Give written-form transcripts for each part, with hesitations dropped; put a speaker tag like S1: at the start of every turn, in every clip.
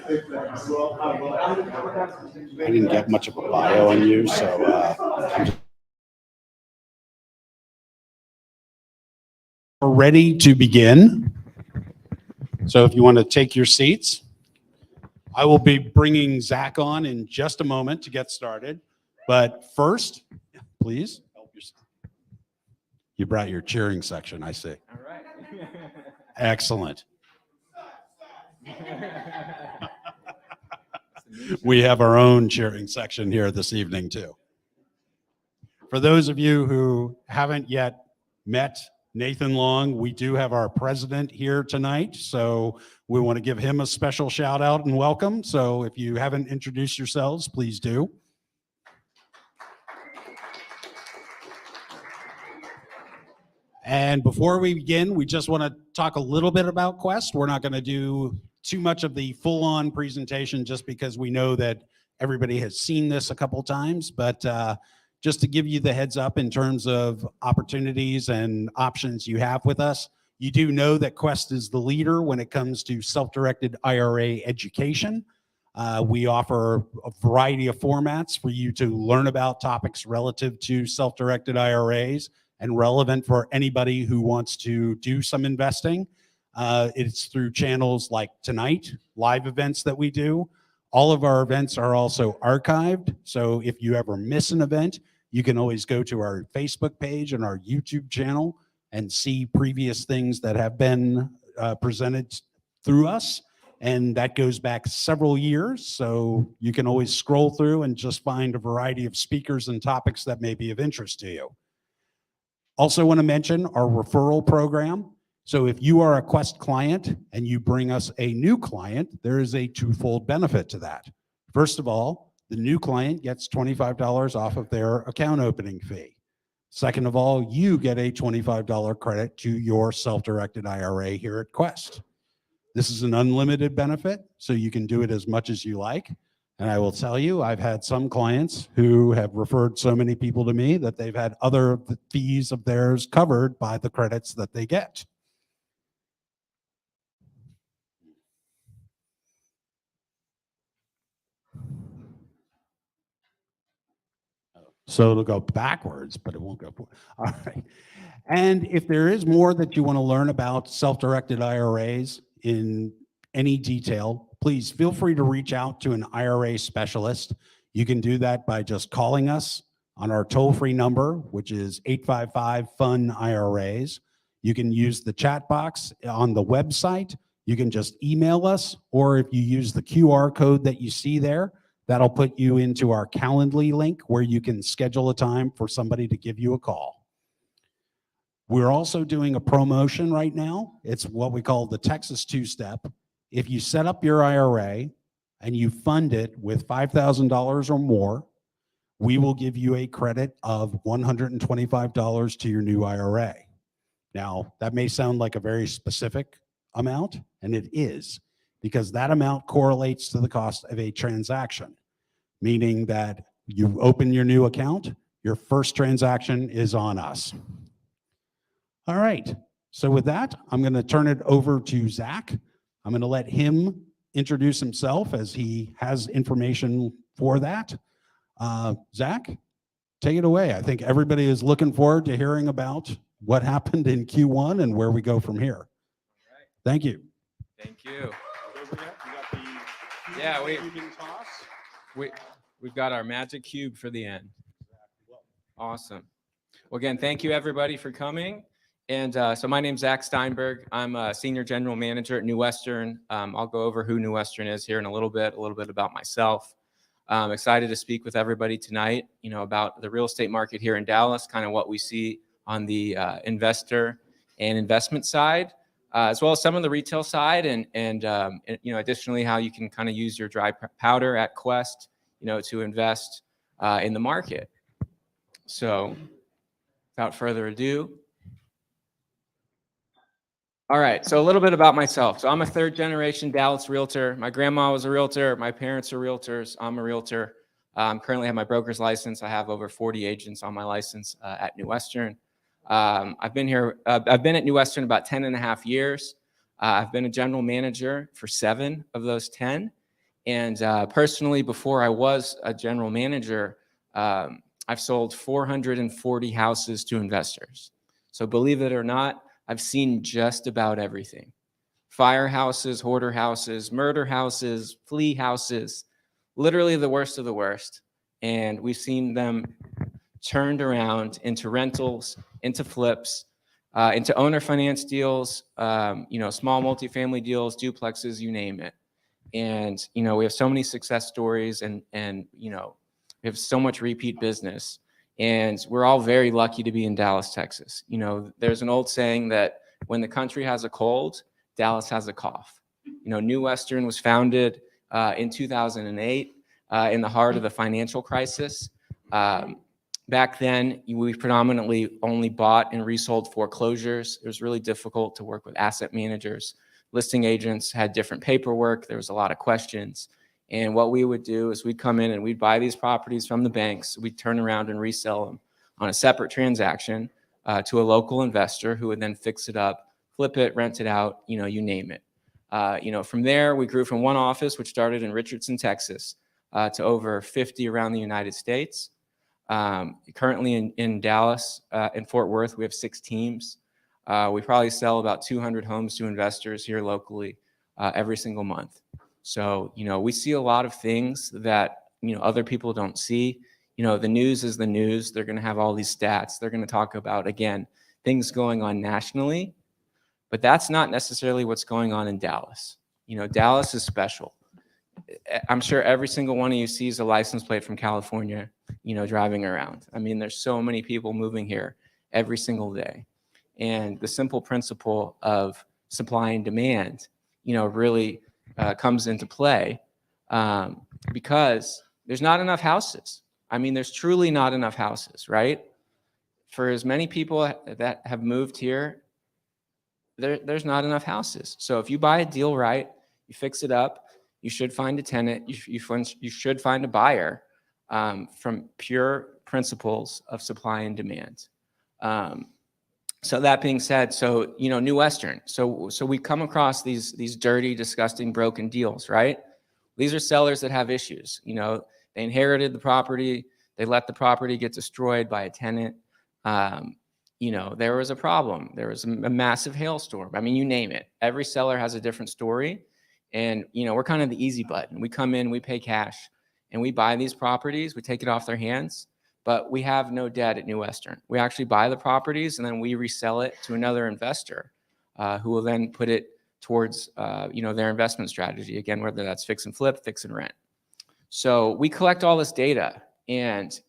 S1: I didn't get much of a bio on you, so we're ready to begin. So if you want to take your seats, I will be bringing Zach on in just a moment to get started. But first, please help yourself. You brought your cheering section, I see.
S2: All right.
S1: Excellent. We have our own cheering section here this evening, too. For those of you who haven't yet met Nathan Long, we do have our president here tonight, so we want to give him a special shout out and welcome. So if you haven't introduced yourselves, please do. And before we begin, we just want to talk a little bit about Quest. We're not going to do too much of the full-on presentation just because we know that everybody has seen this a couple times, but just to give you the heads up in terms of opportunities and options you have with us, you do know that Quest is the leader when it comes to self-directed IRA education. We offer a variety of formats for you to learn about topics relative to self-directed IRAs and relevant for anybody who wants to do some investing. It's through channels like tonight, live events that we do. All of our events are also archived, so if you ever miss an event, you can always go to our Facebook page and our YouTube channel and see previous things that have been presented through us. And that goes back several years, so you can always scroll through and just find a variety of speakers and topics that may be of interest to you. Also want to mention our referral program. So if you are a Quest client and you bring us a new client, there is a twofold benefit to that. First of all, the new client gets $25 off of their account opening fee. Second of all, you get a $25 credit to your self-directed IRA here at Quest. This is an unlimited benefit, so you can do it as much as you like. And I will tell you, I've had some clients who have referred so many people to me that they've had other fees of theirs covered by the credits that they get. So it'll go backwards, but it won't go forward. All right. And if there is more that you want to learn about self-directed IRAs in any detail, please feel free to reach out to an IRA specialist. You can do that by just calling us on our toll-free number, which is 855-FUN-IRAs. You can use the chat box on the website. You can just email us, or if you use the QR code that you see there, that'll put you into our Calendly link where you can schedule a time for somebody to give you a call. We're also doing a promotion right now. It's what we call the Texas two-step. If you set up your IRA and you fund it with $5,000 or more, we will give you a credit of $125 to your new IRA. Now, that may sound like a very specific amount, and it is, because that amount correlates to the cost of a transaction, meaning that you open your new account, your first transaction is on us. All right, so with that, I'm going to turn it over to Zach. I'm going to let him introduce himself as he has information for that. Zach, take it away. I think everybody is looking forward to hearing about what happened in Q1 and where we go from here. All right. Thank you.
S2: Thank you. Yeah, we've got our magic cube for the end. Awesome. Well, again, thank you everybody for coming. And so my name's Zach Steinberg. I'm a senior general manager at New Western. I'll go over who New Western is here in a little bit about myself. I'm excited to speak with everybody tonight, about the real estate market here in Dallas, kind of what we see on the investor and investment side, as well as some of the retail side, and additionally how you can kind of use your dry powder at Quest, to invest in the market. So, without further ado. All right, so a little bit about myself. So I'm a third generation Dallas realtor. My grandma was a realtor. My parents are realtors. I'm a realtor. Currently have my broker's license. I have over 40 agents on my license at New Western. I've been at New Western about 10 and a half years. I've been a general manager for 7 of those 10. And personally, before I was a general manager, I've sold 440 houses to investors. So believe it or not, I've seen just about everything. Fire houses, hoarder houses, murder houses, flea houses, literally the worst of the worst. And we've seen them turned around into rentals, into flips, into owner finance deals, small multifamily deals, duplexes, you name it. And, we have so many success stories and we have so much repeat business, and we're all very lucky to be in Dallas, Texas. There's an old saying that when the country has a cold, Dallas has a cough. New Western was founded in 2008 in the heart of the financial crisis. Back then, we predominantly only bought and resold foreclosures. It was really difficult to work with asset managers. Listing agents had different paperwork. There was a lot of questions. And what we would do is we'd come in and we'd buy these properties from the banks. We'd turn around and resell them on a separate transaction to a local investor who would then fix it up, flip it, rent it out, you name it. From there, we grew from one office, which started in Richardson, Texas, to over 50 around the United States. Currently in Dallas and Fort Worth, we have 6 teams. We probably sell about 200 homes to investors here locally every single month. So, we see a lot of things that, other people don't see. The news is the news. They're going to have all these stats. They're going to talk about, again, things going on nationally, but that's not necessarily what's going on in Dallas. Dallas is special. I'm sure every single one of you sees a license plate from California, driving around. I mean, there's so many people moving here every single day. And the simple principle of supply and demand, really comes into play because there's not enough houses. I mean, there's truly not enough houses, right? For as many people that have moved here, there's not enough houses. So if you buy a deal right, you fix it up, you should find a tenant, you should find a buyer from pure principles of supply and demand. So that being said, New Western. So we come across these dirty, disgusting, broken deals, right? These are sellers that have issues. They inherited the property, they let the property get destroyed by a tenant. There was a problem. There was a massive hailstorm. I mean, you name it. Every seller has a different story. And, we're kind of the easy button. We come in, we pay cash, and we buy these properties. We take it off their hands, but we have no debt at New Western. We actually buy the properties, and then we resell it to another investor who will then put it towards, their investment strategy. Again, whether that's fix and flip, fix and rent. So we collect all this data, and,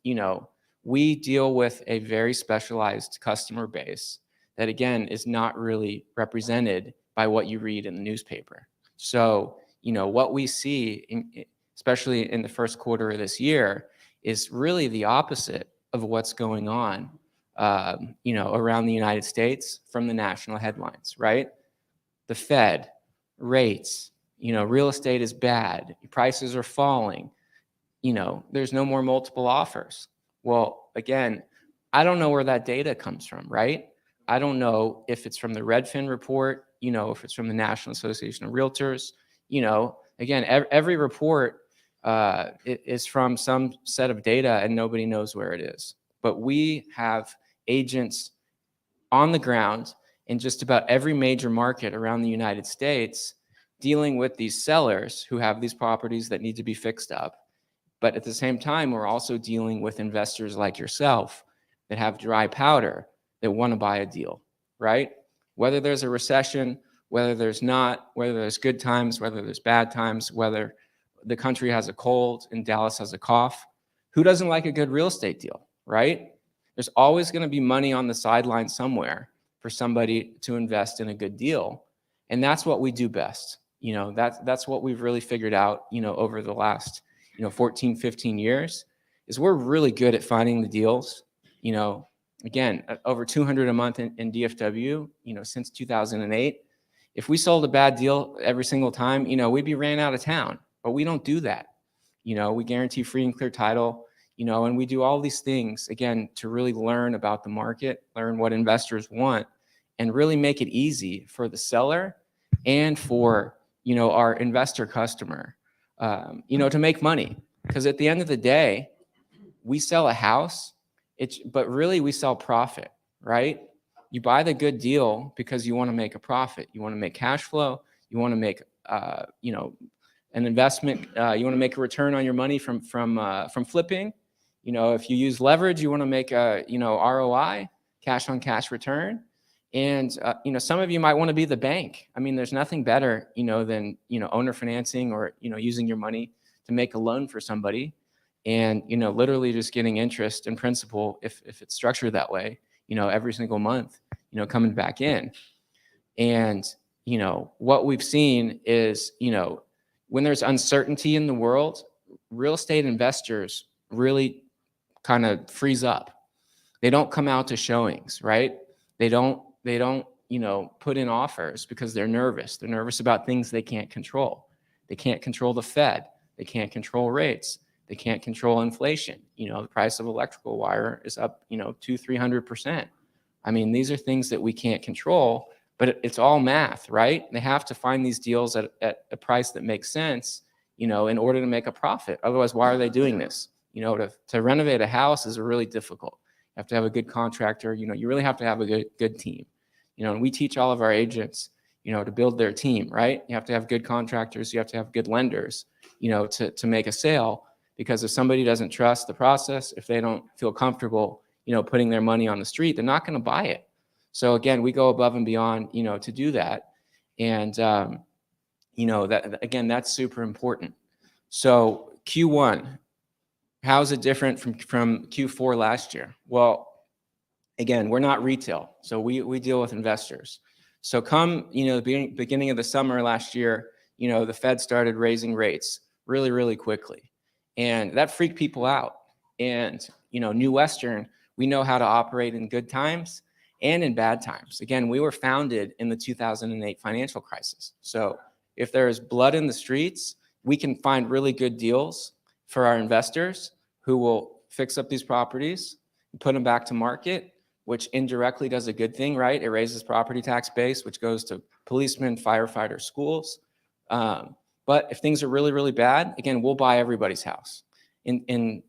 S2: we deal with a very specialized customer base that, again, is not really represented by what you read in the newspaper. So, what we see, especially in the first quarter of this year, is really the opposite of what's going on, around the United States from the national headlines, right? The Fed, rates, real estate is bad, prices are falling, there's no more multiple offers. Well, again, I don't know where that data comes from, right? I don't know if it's from the Redfin report, if it's from the National Association of Realtors, again, every report is from some set of data and nobody knows where it is. But we have agents on the ground in just about every major market around the United States dealing with these sellers who have these properties that need to be fixed up. But at the same time, we're also dealing with investors like yourself that have dry powder that want to buy a deal, right? Whether there's a recession, whether there's not, whether there's good times, whether there's bad times, whether the country has a cold and Dallas has a cough, who doesn't like a good real estate deal, right? There's always going to be money on the sideline somewhere for somebody to invest in a good deal. And that's what we do best. That's what we've really figured out, over the last 14, 15 years, is we're really good at finding the deals. Again, over 200 a month in DFW, since 2008. If we sold a bad deal every single time, we'd be ran out of town, but we don't do that. We guarantee free and clear title, and we do all these things, again, to really learn about the market, learn what investors want, and really make it easy for the seller and for, our investor customer to make money. Because at the end of the day, we sell a house, but really we sell profit, right? You buy the good deal because you want to make a profit. You want to make cash flow. You want to make, an investment. You want to make a return on your money from flipping. If you use leverage, you want to make a, ROI, cash on cash return. And, some of you might want to be the bank. I mean, there's nothing better, than, owner financing or, using your money to make a loan for somebody and, literally just getting interest and principal if it's structured that way, every single month, coming back in. And, what we've seen is, when there's uncertainty in the world, real estate investors really kind of freeze up. They don't come out to showings, right? They don't, put in offers because they're nervous. They're nervous about things they can't control. They can't control the Fed. They can't control rates. They can't control inflation. The price of electrical wire is up, 200-300%. I mean, these are things that we can't control, but it's all math, right? They have to find these deals at a price that makes sense, in order to make a profit. Otherwise, why are they doing this? To renovate a house is really difficult. You have to have a good contractor. You really have to have a good team. And we teach all of our agents, to build their team, right? You have to have good contractors. You have to have good lenders, to make a sale. Because if somebody doesn't trust the process, if they don't feel comfortable, putting their money on the street, they're not going to buy it. So again, we go above and beyond, to do that. And, that again, that's super important. So Q1, how is it different from Q4 last year? Well, again, we're not retail, so we deal with investors. So come, the beginning of the summer last year, the Fed started raising rates really, really quickly. And that freaked people out. And, New Western, we know how to operate in good times and in bad times. Again, we were founded in the 2008 financial crisis. So if there is blood in the streets, we can find really good deals for our investors who will fix up these properties, put them back to market, which indirectly does a good thing, right? It raises property tax base, which goes to policemen, firefighters, schools. But if things are really, really bad, again, we'll buy everybody's house. And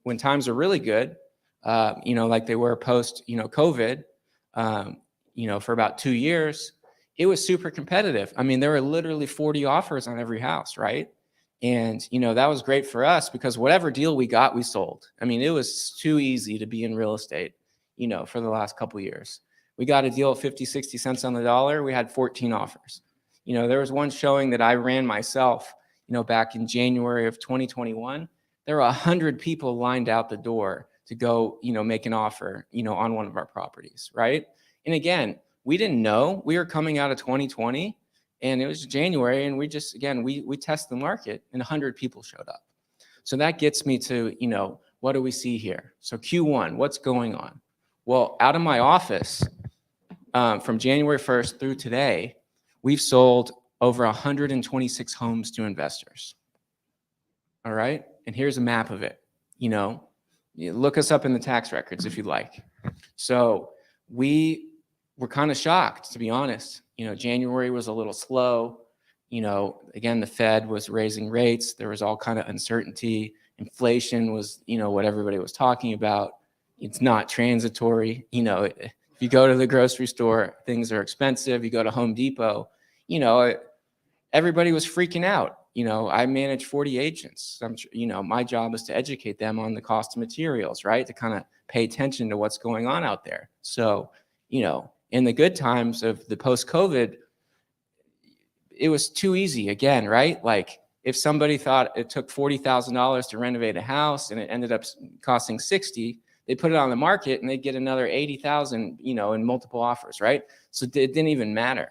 S2: when times are really good, like they were post, COVID, for about 2 years, it was super competitive. I mean, there were literally 40 offers on every house, right? And, that was great for us because whatever deal we got, we sold. I mean, it was too easy to be in real estate, for the last couple of years. We got a deal at 50, 60 cents on the dollar. We had 14 offers. There was one showing that I ran myself, back in January of 2021. There were 100 people lined out the door to go, make an offer, on one of our properties, right? And again, we didn't know. We were coming out of 2020, and it was January, and we just, again, we test the market, and 100 people showed up. So that gets me to, what do we see here? So Q1, what's going on? Well, out of my office, from January 1st through today, we've sold over 126 homes to investors. All right. And here's a map of it. You look us up in the tax records if you'd like. So we were kind of shocked, to be honest. January was a little slow. Again, the Fed was raising rates. There was all kind of uncertainty. Inflation was, what everybody was talking about. It's not transitory. If you go to the grocery store, things are expensive. You go to Home Depot, everybody was freaking out. I manage 40 agents. My job is to educate them on the cost of materials, right? To kind of pay attention to what's going on out there. So, in the good times of the post-COVID, it was too easy again, right? Like if somebody thought it took $40,000 to renovate a house and it ended up costing 60, they put it on the market and they get another 80,000, in multiple offers, right? So it didn't even matter.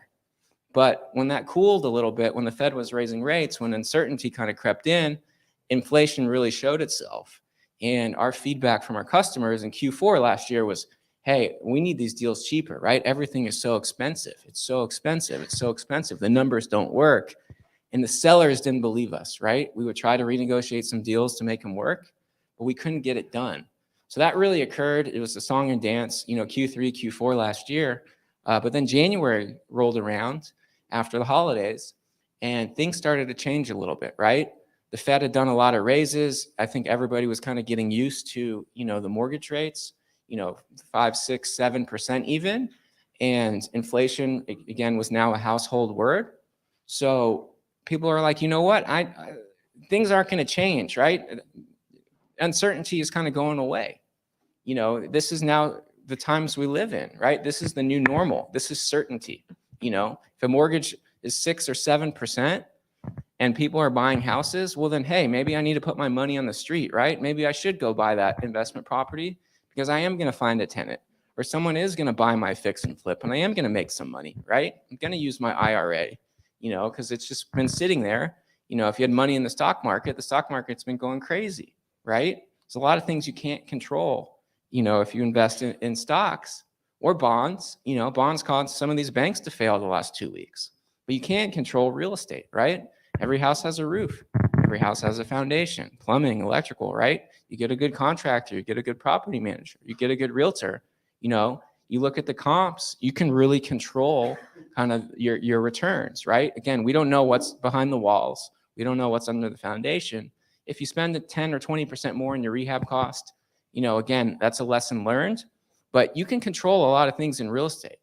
S2: But when that cooled a little bit, when the Fed was raising rates, when uncertainty kind of crept in, inflation really showed itself. And our feedback from our customers in Q4 last year was, hey, we need these deals cheaper, right? Everything is so expensive. It's so expensive. It's so expensive. The numbers don't work. And the sellers didn't believe us, right? We would try to renegotiate some deals to make them work, but we couldn't get it done. So that really occurred. It was a song and dance, Q3, Q4 last year. But then January rolled around after the holidays and things started to change a little bit, right? The Fed had done a lot of raises. I think everybody was kind of getting used to, the mortgage rates, 5, 6, 7% even. And inflation, again, was now a household word. So people are like, you know what? Things aren't going to change, right? Uncertainty is kind of going away. This is now the times we live in, right? This is the new normal. This is certainty. If a mortgage is 6 or 7% and people are buying houses, well then, hey, maybe I need to put my money on the street, right? Maybe I should go buy that investment property because I am going to find a tenant, or someone is going to buy my fix and flip and I am going to make some money, right? I'm going to use my IRA, because it's just been sitting there. If you had money in the stock market's been going crazy, right? There's a lot of things you can't control, if you invest in stocks or bonds. Bonds caused some of these banks to fail the last 2 weeks, but you can't control real estate, right? Every house has a roof. Every house has a foundation, plumbing, electrical, right? You get a good contractor, you get a good property manager, you get a good realtor. You look at the comps, you can really control kind of your returns, right? Again, we don't know what's behind the walls. We don't know what's under the foundation. If you spend 10 or 20% more in your rehab cost, again, that's a lesson learned, but you can control a lot of things in real estate.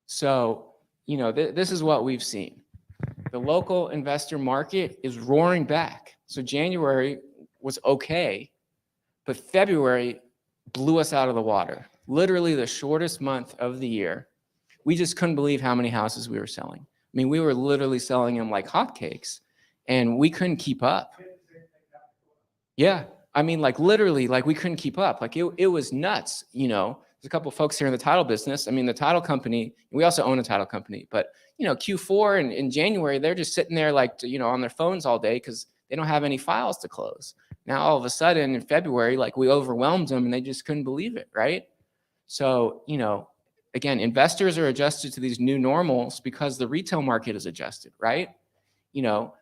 S2: So, this is what we've seen. The local investor market is roaring back. So January was okay, but February blew us out of the water. Literally the shortest month of the year. We just couldn't believe how many houses we were selling. I mean, we were literally selling them like hotcakes and we couldn't keep up. Yeah. I mean, literally, we couldn't keep up. It was nuts. There's a couple of folks here in the title business. I mean, the title company, we also own a title company, but Q4 and in January, they're just sitting there on their phones all day because they don't have any files to close. Now, all of a sudden in February, we overwhelmed them and they just couldn't believe it, right? So, again, investors are adjusted to these new normals because the retail market is adjusted, right?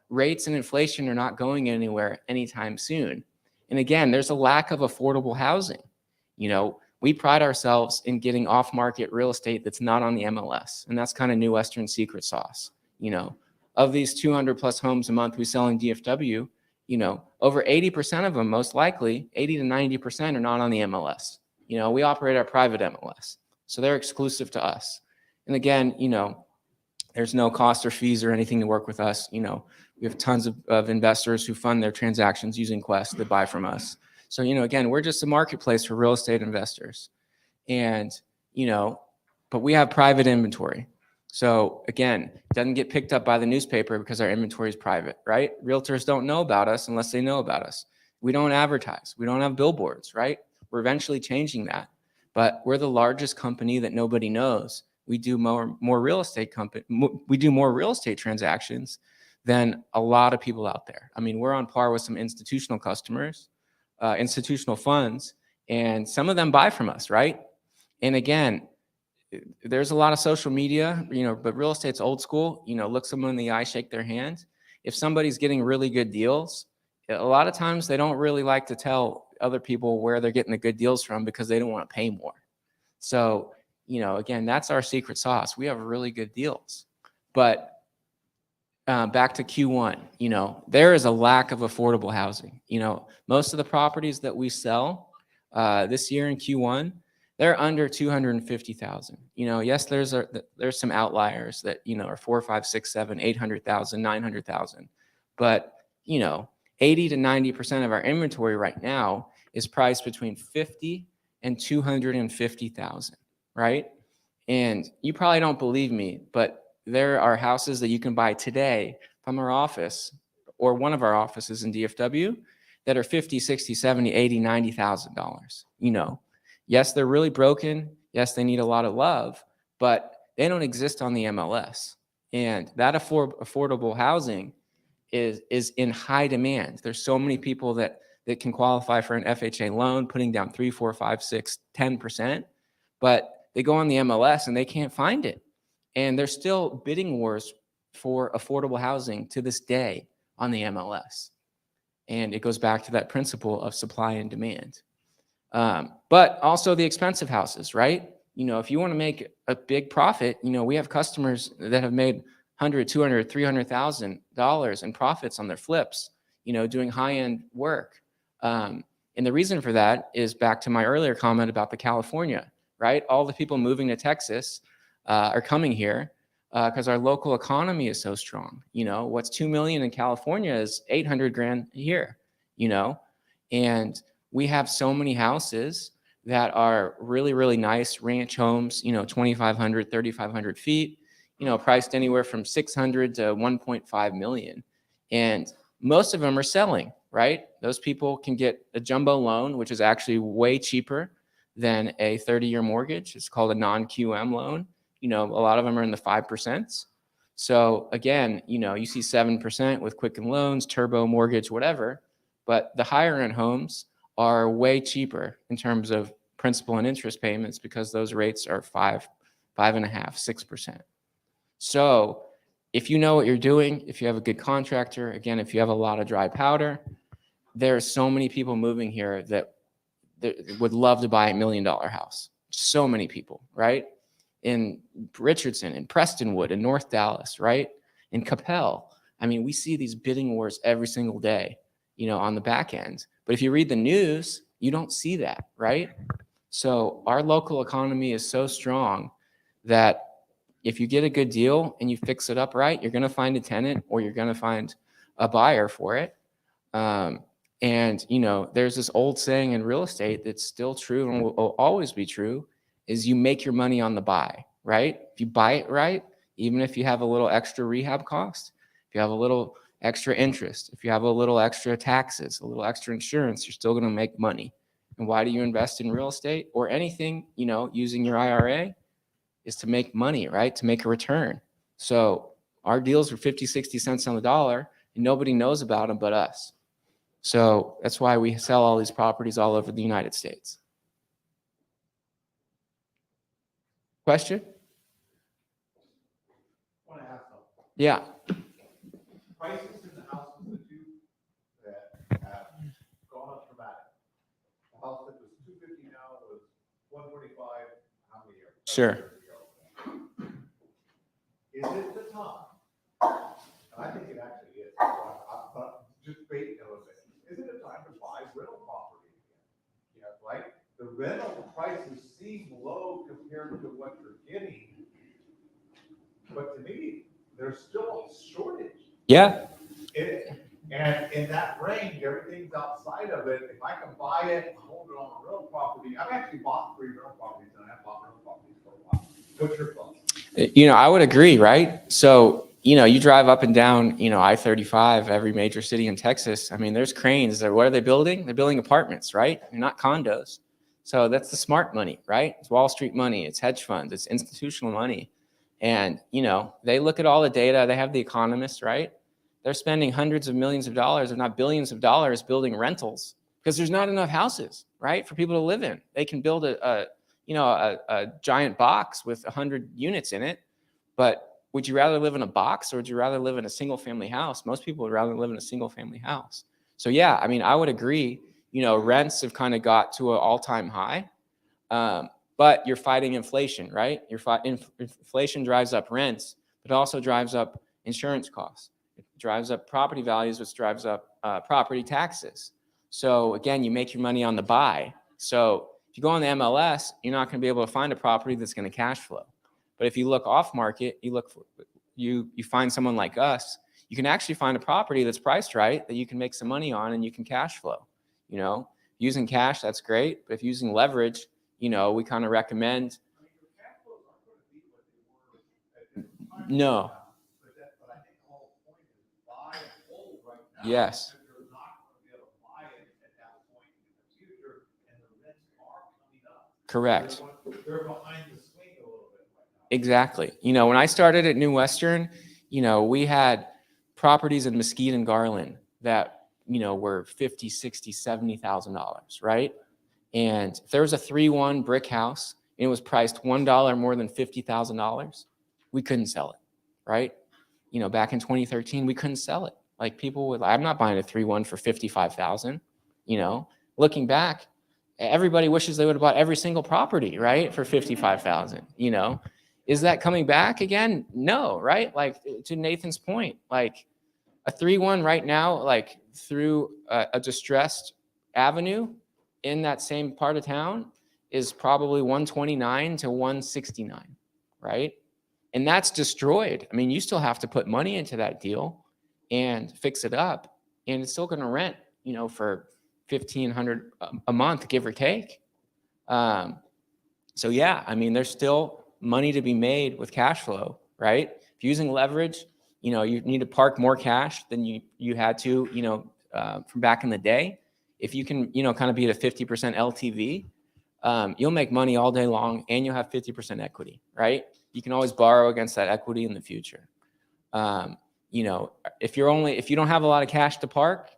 S2: Rates and inflation are not going anywhere anytime soon. And again, there's a lack of affordable housing. We pride ourselves in getting off-market real estate that's not on the MLS. And that's kind of New Western secret sauce. Of these 200 plus homes a month we sell in DFW, over 80% of them, most likely 80 to 90% are not on the MLS. We operate our private MLS. So they're exclusive to us. And again, there's no cost or fees or anything to work with us. We have tons of investors who fund their transactions using Quest that buy from us. So, again, we're just a marketplace for real estate investors. And, but we have private inventory. So again, it doesn't get picked up by the newspaper because our inventory is private, right? Realtors don't know about us unless they know about us. We don't advertise. We don't have billboards, right? We're eventually changing that. But we're the largest company that nobody knows. We do more real estate transactions than a lot of people out there. I mean, we're on par with some institutional customers, institutional funds, and some of them buy from us, right? And again, there's a lot of social media, but real estate's old school. Look someone in the eye, shake their hand. If somebody's getting really good deals, a lot of times they don't really like to tell other people where they're getting the good deals from because they don't want to pay more. So, again, that's our secret sauce. We have really good deals. But back to Q1, there is a lack of affordable housing. Most of the properties that we sell this year in Q1, they're under 250,000. Yes, there's some outliers that, are 4, 5, 6, 7, 800,000, 900,000. But, 80 to 90% of our inventory right now is priced between 50 and 250,000, right? And you probably don't believe me, but there are houses that you can buy today from our office or one of our offices in DFW that are 50, 60, 70, 80, $90,000. Yes, they're really broken. Yes, they need a lot of love, but they don't exist on the MLS. And that affordable housing is in high demand. There's so many people that can qualify for an FHA loan, putting down 3, 4, 5, 6, 10%, but they go on the MLS and they can't find it. And there's still bidding wars for affordable housing to this day on the MLS. And it goes back to that principle of supply and demand. But also the expensive houses, right? If you want to make a big profit, we have customers that have made $100,000, $200,000, $300,000 in profits on their flips, doing high-end work. And the reason for that is back to my earlier comment about the California, right? All the people moving to Texas are coming here because our local economy is so strong. What's 2 million in California is 800 grand a year, and we have so many houses that are really, really nice ranch homes, 2,500, 3,500 feet, priced anywhere from 600 to 1.5 million. And most of them are selling, right? Those people can get a jumbo loan, which is actually way cheaper than a 30-year mortgage. It's called a non-QM loan. A lot of them are in the 5%. So again, you see 7% with Quicken Loans, Turbo Mortgage, whatever. But the higher end homes are way cheaper in terms of principal and interest payments because those rates are 5.5%, 6%. So if you know what you're doing, if you have a good contractor, again, if you have a lot of dry powder, there are so many people moving here that would love to buy $1 million house. So many people, right? In Richardson, in Prestonwood, in North Dallas, right? In Capel. I mean, we see these bidding wars every single day, on the back end. But if you read the news, you don't see that, right? So our local economy is so strong that if you get a good deal and you fix it up right, you're going to find a tenant or you're going to find a buyer for it. And there's this old saying in real estate that's still true and will always be true, is you make your money on the buy, right? If you buy it right, even if you have a little extra rehab cost, if you have a little extra interest, if you have a little extra taxes, a little extra insurance, you're still going to make money. And why do you invest in real estate or anything, using your IRA? Is to make money, right? To make a return. So our deals are 50, 60 cents on the dollar and nobody knows about them but us. So that's why we sell all these properties all over the United States. Question?
S3: I want to ask something.
S2: Yeah.
S3: Prices in the houses that have gone up dramatically. A house that was $250 now was $145. How many years?
S2: Sure.
S3: Is it the time? And I think it actually is. I'm just debating a little bit. Is it a time to buy rental property again? Right? The rental prices seem low compared to what you're getting. But to me, there's still a shortage.
S2: Yeah.
S3: And in that range, everything's outside of it. If I can buy it and hold it on a rental property, I've actually bought 3 rental properties and I have bought rental properties for a while. What's your thoughts?
S2: I would agree, right? So, you drive up and down, I-35, every major city in Texas. I mean, there's cranes. What are they building? They're building apartments, right? They're not condos. So that's the smart money, right? It's Wall Street money. It's hedge funds. It's institutional money. And, they look at all the data. They have the economists, right? They're spending hundreds of millions of dollars, if not billions of dollars, building rentals because there's not enough houses, right, for people to live in. They can build a giant box with 100 units in it, but would you rather live in a box or would you rather live in a single family house? Most people would rather live in a single family house. So yeah, I mean, I would agree, rents have kind of got to an all-time high, but you're fighting inflation, right? Inflation drives up rents, but also drives up insurance costs. It drives up property values, which drives up property taxes. So again, you make your money on the buy. So if you go on the MLS, you're not going to be able to find a property that's going to cash flow. But if you look off market, you find someone like us, you can actually find a property that's priced right that you can make some money on and you can cash flow. Using cash, that's great. But if using leverage, we kind of recommend. No.
S3: But I think the whole point is buy and hold right now.
S2: Yes.
S3: You're not going to be able to buy it at that point in the future, and the rents are coming up.
S2: Correct.
S3: They're behind the swing a little bit right now.
S2: Exactly. When I started at New Western, we had properties in Mesquite and Garland that, were $50,000, $60,000, $70,000, right? And if there was a 3-1 brick house and it was priced $1 more than $50,000, we couldn't sell it, right? Back in 2013, we couldn't sell it. Like I'm not buying a 3-1 for $55,000. Looking back, everybody wishes they would have bought every single property, right, for $55,000. Is that coming back again? No, right? Like to Nathan's point, like A 3-1 right now, like through a distressed avenue in that same part of town, is probably 129 to 169, right? And that's destroyed. I mean, you still have to put money into that deal and fix it up, and it's still going to rent, for $1,500 a month, give or take. So yeah, I mean, there's still money to be made with cash flow, right? If you're using leverage, you need to park more cash than you had to, from back in the day. If you can, kind of be at a 50% LTV, you'll make money all day long, and you'll have 50% equity, right? You can always borrow against that equity in the future. If you don't have a lot of cash to park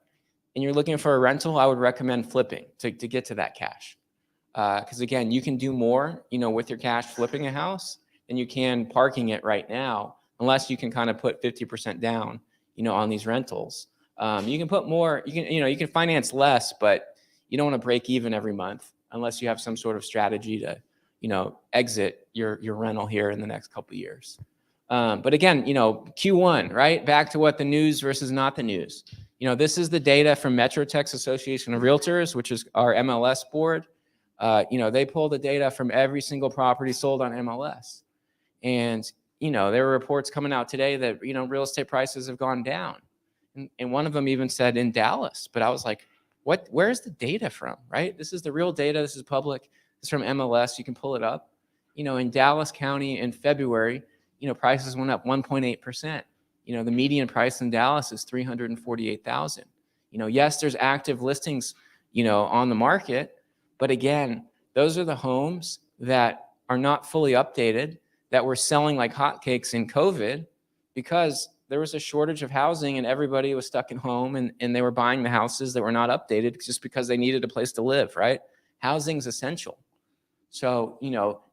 S2: and you're looking for a rental, I would recommend flipping to get to that cash. Because again, you can do more, with your cash flipping a house than you can parking it right now, unless you can kind of put 50% down, on these rentals. You can put more, you can finance less, but you don't want to break even every month unless you have some sort of strategy to, exit your rental here in the next couple of years. But again, Q1, right? Back to what the news versus not the news. This is the data from Metro Texas Association of Realtors, which is our MLS board. They pull the data from every single property sold on MLS. And, there were reports coming out today that, real estate prices have gone down. And one of them even said in Dallas, but I was like, where's the data from, right? This is the real data. This is public. It's from MLS. You can pull it up. In Dallas County in February, prices went up 1.8%. The median price in Dallas is $348,000. Yes, there's active listings, on the market, but again, those are the homes that are not fully updated, that were selling like hotcakes in COVID because there was a shortage of housing and everybody was stuck at home, and they were buying the houses that were not updated just because they needed a place to live, right? Housing's essential. So,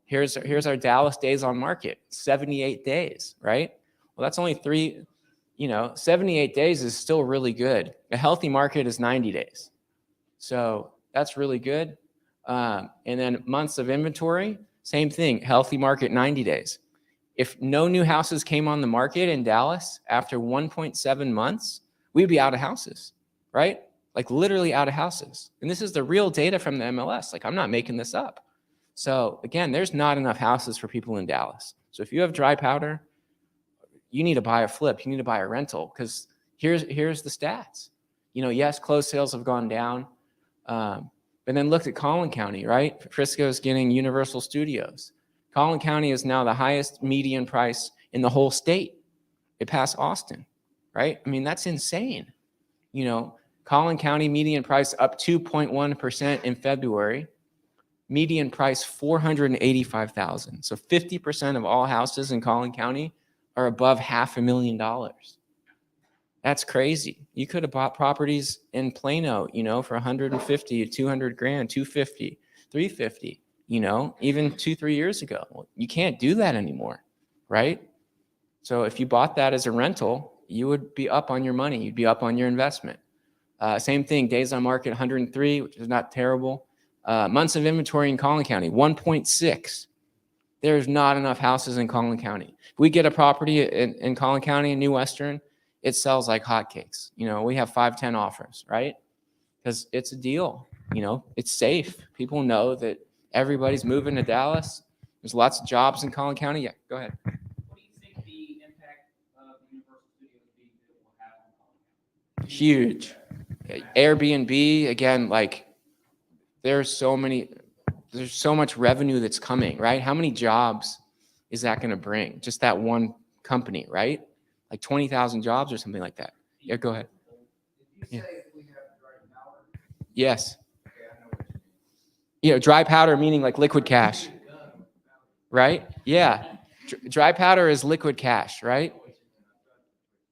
S2: here's our Dallas days on market, 78 days, right? Well, that's only 78 days is still really good. A healthy market is 90 days. So that's really good. And then months of inventory, same thing, healthy market, 90 days. If no new houses came on the market in Dallas after 1.7 months, we'd be out of houses, right? Like literally out of houses. And this is the real data from the MLS. Like, I'm not making this up. So again, there's not enough houses for people in Dallas. So if you have dry powder, you need to buy a flip. You need to buy a rental, because here's the stats. Yes, closed sales have gone down. But then look at Collin County, right? Frisco's getting Universal Studios. Collin County is now the highest median price in the whole state. It passed Austin, right? I mean, that's insane. Collin County median price up 2.1% in February. Median price $485,000. So 50% of all houses in Collin County are above $500,000. That's crazy. You could have bought properties in Plano, for 150, 200 grand, 250, 350, even 2-3 years ago. Well, you can't do that anymore, right? So if you bought that as a rental, you would be up on your money. You'd be up on your investment. Same thing, days on market, 103, which is not terrible. Months of inventory in Collin County, 1.6. There's not enough houses in Collin County. If we get a property in Collin County in New Western, it sells like hotcakes. We have 5-10 offers, right? Because it's a deal. It's safe. People know that everybody's moving to Dallas. There's lots of jobs in Collin County. Yeah, go ahead.
S4: What do you think the impact of Universal Studios being built will have on Collin County?
S2: Huge. Airbnb, again, like there's so much revenue that's coming, right? How many jobs is that going to bring? Just that one company, right? Like 20,000 jobs or something like that. Yeah, go ahead.
S4: Did you say if we have dry powder?
S2: Yes.
S4: Okay, I know what you mean.
S2: Dry powder meaning like liquid cash, right? Yeah. Dry powder is liquid cash, right?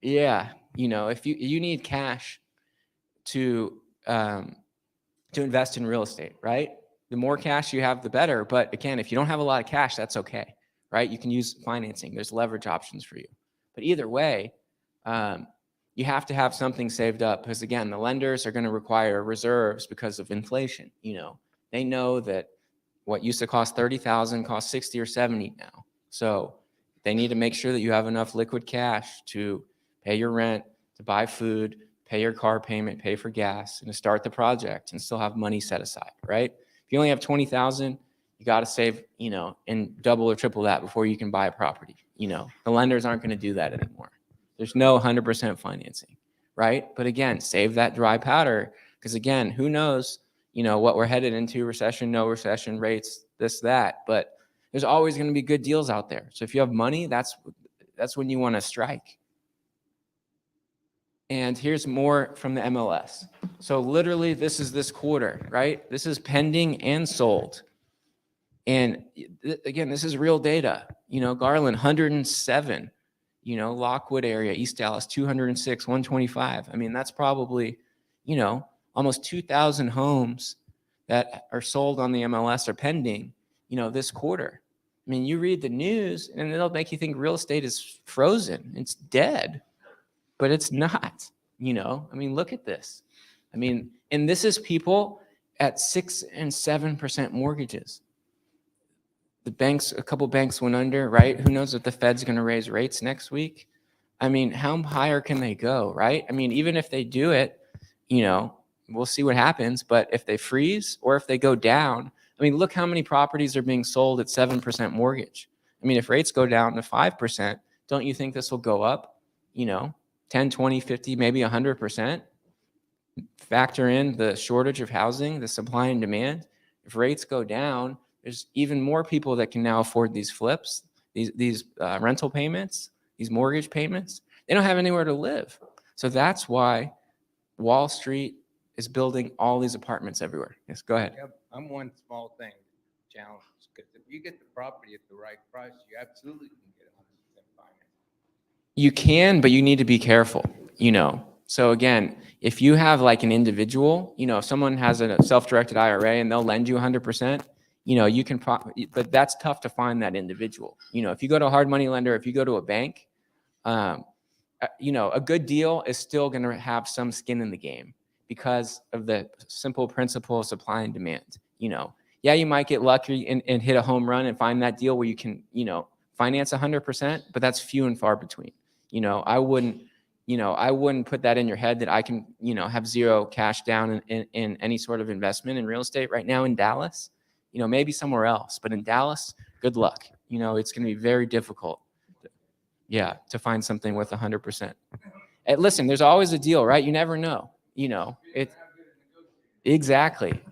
S2: Yeah. If you need cash to invest in real estate, right? The more cash you have, the better. But again, if you don't have a lot of cash, that's okay, right? You can use financing. There's leverage options for you. But either way, you have to have something saved up, because again, the lenders are going to require reserves because of inflation. They know that what used to cost $30,000 costs $60 or $70 now. So they need to make sure that you have enough liquid cash to pay your rent, to buy food, pay your car payment, pay for gas, and to start the project and still have money set aside, right? If you only have 20,000, you got to save, and double or triple that before you can buy a property. The lenders aren't going to do that anymore. There's no 100% financing, right? But again, save that dry powder, because again, who knows, what we're headed into, recession, no recession, rates, this, that, but there's always going to be good deals out there. So if you have money, that's when you want to strike. And here's more from the MLS. So literally, this is this quarter, right? This is pending and sold. And again, this is real data. Garland, 107. Lockwood area, East Dallas, 206, 125. I mean, that's probably, almost 2,000 homes that are sold on the MLS are pending, this quarter. I mean, you read the news and it'll make you think real estate is frozen. It's dead, but it's not, I mean, look at this. I mean, and this is people at 6 and 7% mortgages. The banks, a couple banks went under, right? Who knows if the Fed's going to raise rates next week? I mean, how higher can they go, right? I mean, even if they do it, we'll see what happens. But if they freeze or if they go down, I mean, look how many properties are being sold at 7% mortgage. I mean, if rates go down to 5%, don't you think this will go up, 10, 20, 50, maybe 100%? Factor in the shortage of housing, the supply and demand. If rates go down, there's even more people that can now afford these flips, these rental payments, these mortgage payments. They don't have anywhere to live. So that's why Wall Street is building all these apartments everywhere. Yes, go ahead.
S5: Yep, I'm one small thing challenge, because if you get the property at the right price, you absolutely can get 100% finance.
S2: You can, but you need to be careful, So again, if you have like an individual, if someone has a self-directed IRA and they'll lend you 100%, you can, but that's tough to find that individual. If you go to a hard money lender, if you go to a bank, a good deal is still going to have some skin in the game because of the simple principle of supply and demand. Yeah, you might get lucky and hit a home run and find that deal where you can, finance 100%, but that's few and far between. I wouldn't put that in your head that I can, have zero cash down in any sort of investment in real estate right now in Dallas. Maybe somewhere else, but in Dallas, good luck. It's going to be very difficult. To find something with 100%. And listen, there's always a deal, right? You never know. Exactly.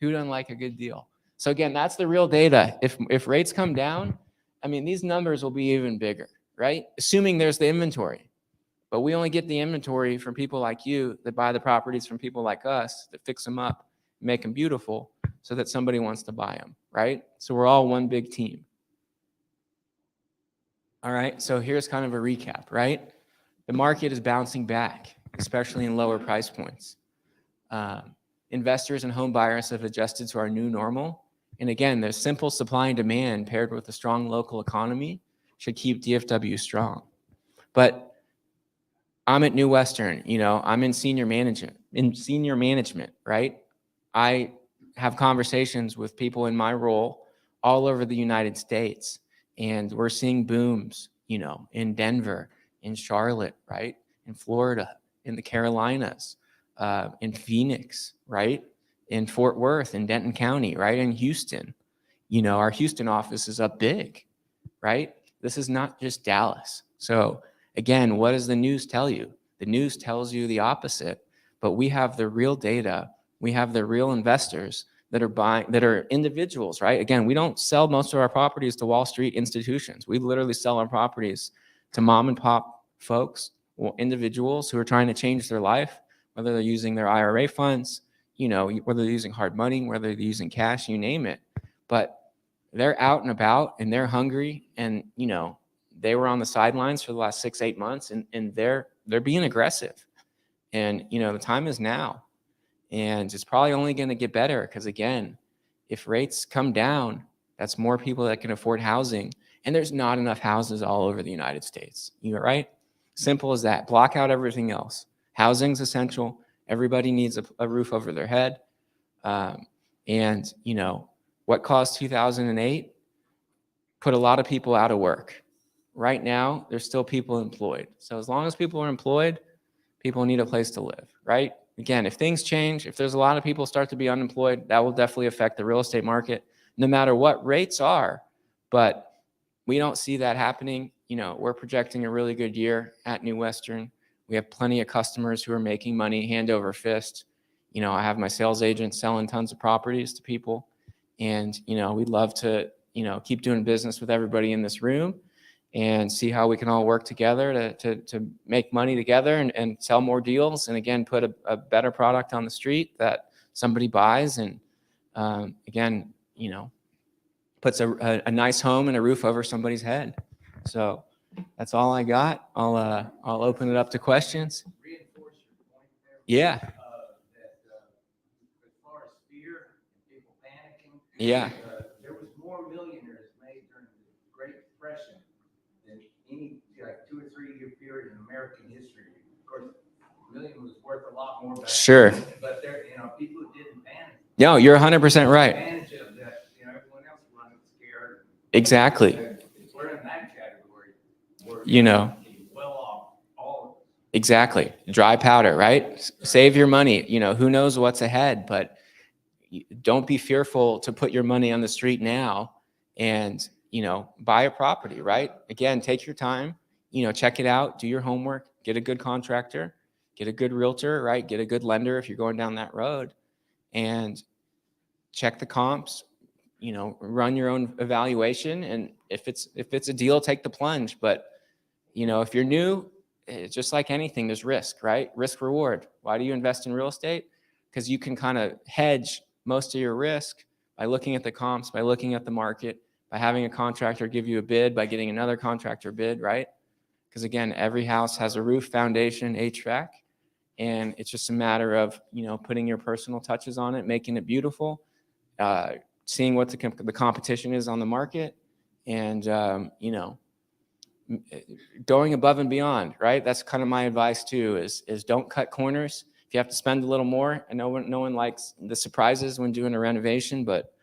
S2: Who doesn't like a good deal? So again, that's the real data. If rates come down, I mean, these numbers will be even bigger, right? Assuming there's the inventory. But we only get the inventory from people like you that buy the properties from people like us that fix them up, make them beautiful so that somebody wants to buy them, right? So we're all one big team. All right, so here's kind of a recap, right? The market is bouncing back, especially in lower price points. Investors and home buyers have adjusted to our new normal. And again, the simple supply and demand paired with a strong local economy should keep DFW strong. But I'm at New Western, I'm in senior management, right? I have conversations with people in my role all over the United States. And we're seeing booms, in Denver, in Charlotte, right? In Florida, in the Carolinas, in Phoenix, right? In Fort Worth, in Denton County, right? In Houston. Our Houston office is up big, right? This is not just Dallas. So again, what does the news tell you? The news tells you the opposite, but we have the real data. We have the real investors that are buying, that are individuals, right? Again, we don't sell most of our properties to Wall Street institutions. We literally sell our properties to mom and pop folks, or individuals who are trying to change their life, whether they're using their IRA funds, whether they're using hard money, whether they're using cash, you name it. But they're out and about and they're hungry, and they were on the sidelines for the last 6-8 months, and they're being aggressive. And the time is now. And it's probably only going to get better because, again, if rates come down, that's more people that can afford housing. And there's not enough houses all over the United States. You're right? Simple as that. Block out everything else. Housing's essential. Everybody needs a roof over their head. And what caused 2008? Put a lot of people out of work, right now, there's still people employed. So as long as people are employed, people need a place to live, right? Again, if things change, if there's a lot of people start to be unemployed, that will definitely affect the real estate market, no matter what rates are. But we don't see that happening. You know, we're projecting a really good year at New Western. We have plenty of customers who are making money hand over fist. You know, I have my sales agent selling tons of properties to people. And, you know, we'd love to, you know, keep doing business with everybody in this room and see how we can all work together to make money together and sell more deals. And again, put a better product on the street that somebody buys. And again, you know, puts a nice home and a roof over somebody's head. So that's all I got. I'll open it up to questions.
S5: Reinforce your point there.
S2: Yeah.
S5: That as far as fear and people panicking.
S2: Yeah.
S5: There was more millionaires made during the Great Depression than any like 2 or 3 year period in American history. Of course, a million was worth a lot more back
S2: Sure.
S5: then, but there, you know, people didn't panic.
S2: No, you're 100% right.
S5: Advantage of that, you know, everyone else running scared.
S2: Exactly.
S5: We're in that category. We're,
S2: You know.
S5: well off, all of us.
S2: Exactly. Dry powder, right? Save your money. You know, who knows what's ahead, but don't be fearful to put your money on the street now and, you know, buy a property, right? Again, take your time, you know, check it out, do your homework, get a good contractor, get a good realtor, right? Get a good lender if you're going down that road, and check the comps, you know, run your own evaluation. And if it's a deal, take the plunge. But, you know, if you're new, it's just like anything, there's risk, right? Risk reward. Why do you invest in real estate? Because you can kind of hedge most of your risk by looking at the comps, by looking at the market, by having a contractor give you a bid, by getting another contractor bid, right? Because again, every house has a roof, foundation, HVAC, and it's just a matter of, you know, putting your personal touches on it, making it beautiful, seeing what the competition is on the market, and, you know, going above and beyond, right? That's kind of my advice too, is don't cut corners. If you have to spend a little more, I know no one likes the surprises when doing a renovation, but,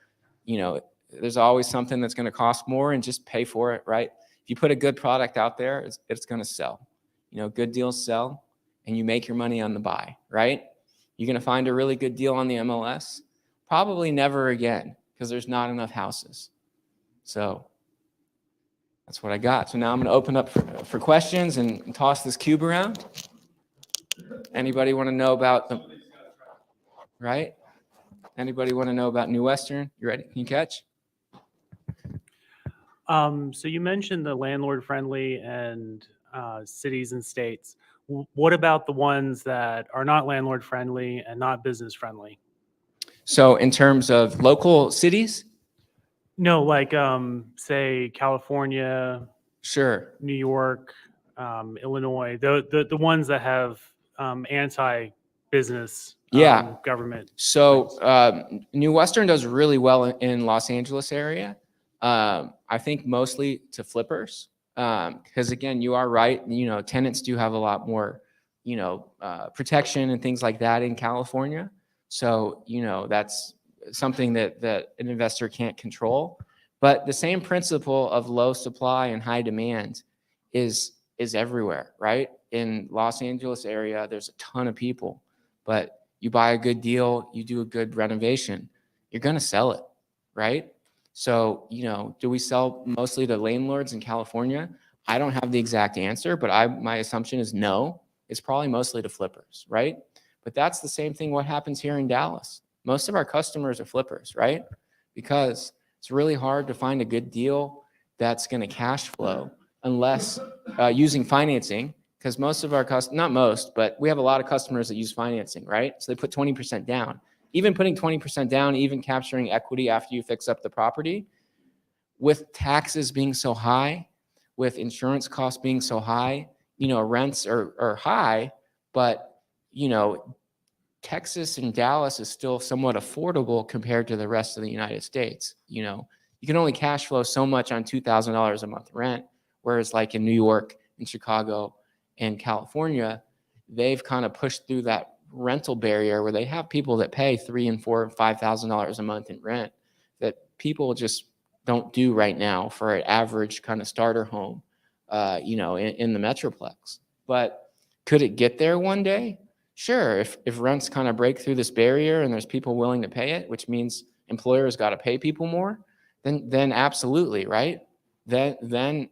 S2: you know, there's always something that's going to cost more, and just pay for it, right? If you put a good product out there, it's going to sell. You know, good deals sell, and you make your money on the buy, right? You're going to find a really good deal on the MLS? Probably never again, because there's not enough houses. So that's what I got. So now I'm going to open up for questions and toss this cube around. Anybody want to know about the, right? Anybody want to know about New Western? You ready? Can you catch?
S6: So you mentioned the landlord friendly and cities and states. What about the ones that are not landlord friendly and not business friendly?
S2: So in terms of local cities?
S6: No, like say California,
S2: Sure.
S6: New York, Illinois, the ones that have anti-business
S2: Yeah.
S6: government.
S2: So New Western does really well in Los Angeles area. I think mostly to flippers, because again, you are right. You know, tenants do have a lot more, you know, protection and things like that in California. So, you know, that's something that an investor can't control. But the same principle of low supply and high demand is everywhere, right? In Los Angeles area, there's a ton of people, but you buy a good deal, you do a good renovation, you're going to sell it, right? So, you know, do we sell mostly to landlords in California? I don't have the exact answer, but my assumption is no. It's probably mostly to flippers, right? But that's the same thing what happens here in Dallas. Most of our customers are flippers, right? Because it's really hard to find a good deal that's going to cash flow unless using financing, because most of our customers, not most, but we have a lot of customers that use financing, right? So they put 20% down. Even putting 20% down, even capturing equity after you fix up the property, with taxes being so high, with insurance costs being so high, you know, rents are high, but, you know, Texas and Dallas is still somewhat affordable compared to the rest of the United States. You know, you can only cash flow so much on $2,000 a month rent, whereas like in New York and Chicago and California, they've kind of pushed through that rental barrier where they have people that pay $3,000 and $4,000 and $5,000 a month in rent that people just don't do right now for an average kind of starter home. in the Metroplex. But could it get there one day? Sure. If rents kind of break through this barrier and there's people willing to pay it, which means employers got to pay people more, then absolutely, right? Then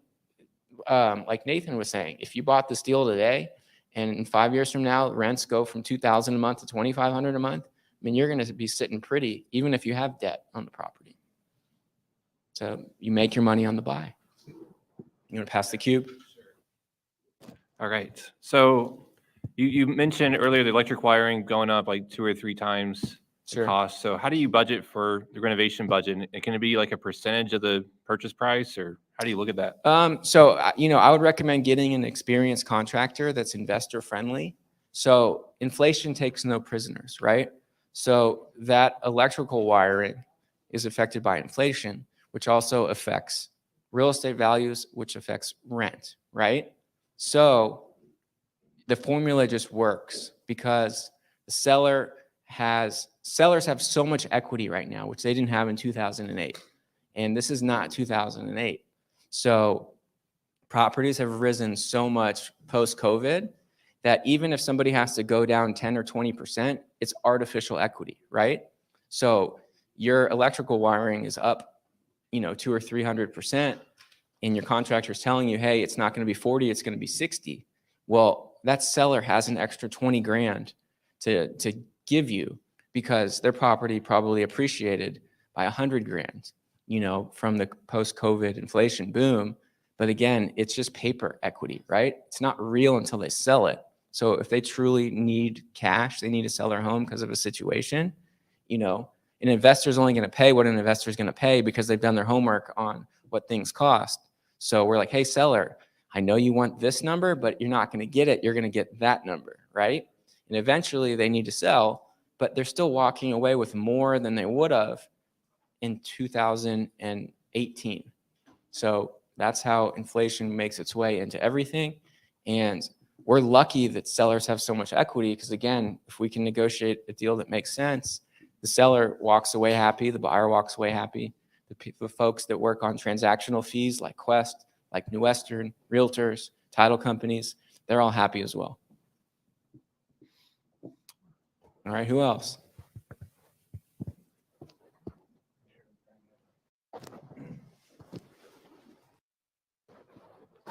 S2: like Nathan was saying, if you bought this deal today and in 5 years from now, rents go from $2,000 a month to $2,500 a month, I mean, you're going to be sitting pretty, even if you have debt on the property. So you make your money on the buy. You want to pass the cube?
S7: All right. So you mentioned earlier the electric wiring going up like 2 or 3 times the
S2: Sure.
S7: cost. So how do you budget for the renovation budget? And can it be like a percentage of the purchase price, or how do you look at that?
S2: I would recommend getting an experienced contractor that's investor friendly. So inflation takes no prisoners, right? So that electrical wiring is affected by inflation, which also affects real estate values, which affects rent, right? So the formula just works because the sellers have so much equity right now, which they didn't have in 2008. And this is not 2008. So properties have risen so much post-COVID that even if somebody has to go down 10 or 20%, it's artificial equity, right? So your electrical wiring is up, 200 or 300%, and your contractor is telling you, hey, it's not going to be 40, it's going to be 60. Well, that seller has an extra 20 grand to give you because their property probably appreciated by 100 grand, from the post-COVID inflation boom. But again, it's just paper equity, right? It's not real until they sell it. So if they truly need cash, they need to sell their home because of a situation, an investor is only going to pay what an investor is going to pay because they've done their homework on what things cost. So we're like, hey, seller, I know you want this number, but you're not going to get it. You're going to get that number, right? And eventually they need to sell, but they're still walking away with more than they would have in 2018. So that's how inflation makes its way into everything. And we're lucky that sellers have so much equity because, again, if we can negotiate a deal that makes sense, the seller walks away happy, the buyer walks away happy. The folks that work on transactional fees like Quest, like New Western, realtors, title companies, they're all happy as well. All right, who else?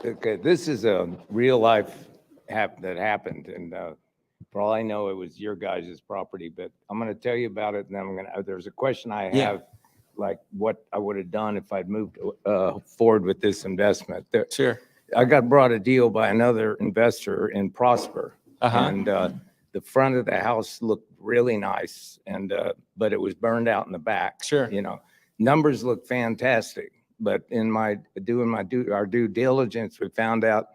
S5: Okay, this is a real life that happened, and for all I know, it was your guys' property, but I'm going to tell you about it, and then there's a question I have,
S2: Yeah.
S5: like what I would have done if I'd moved forward with this investment.
S2: Sure.
S5: I got brought a deal by another investor in Prosper,
S2: Uh-huh.
S5: and the front of the house looked really nice, and but it was burned out in the back.
S2: Sure.
S5: Numbers look fantastic. But in our due diligence, we found out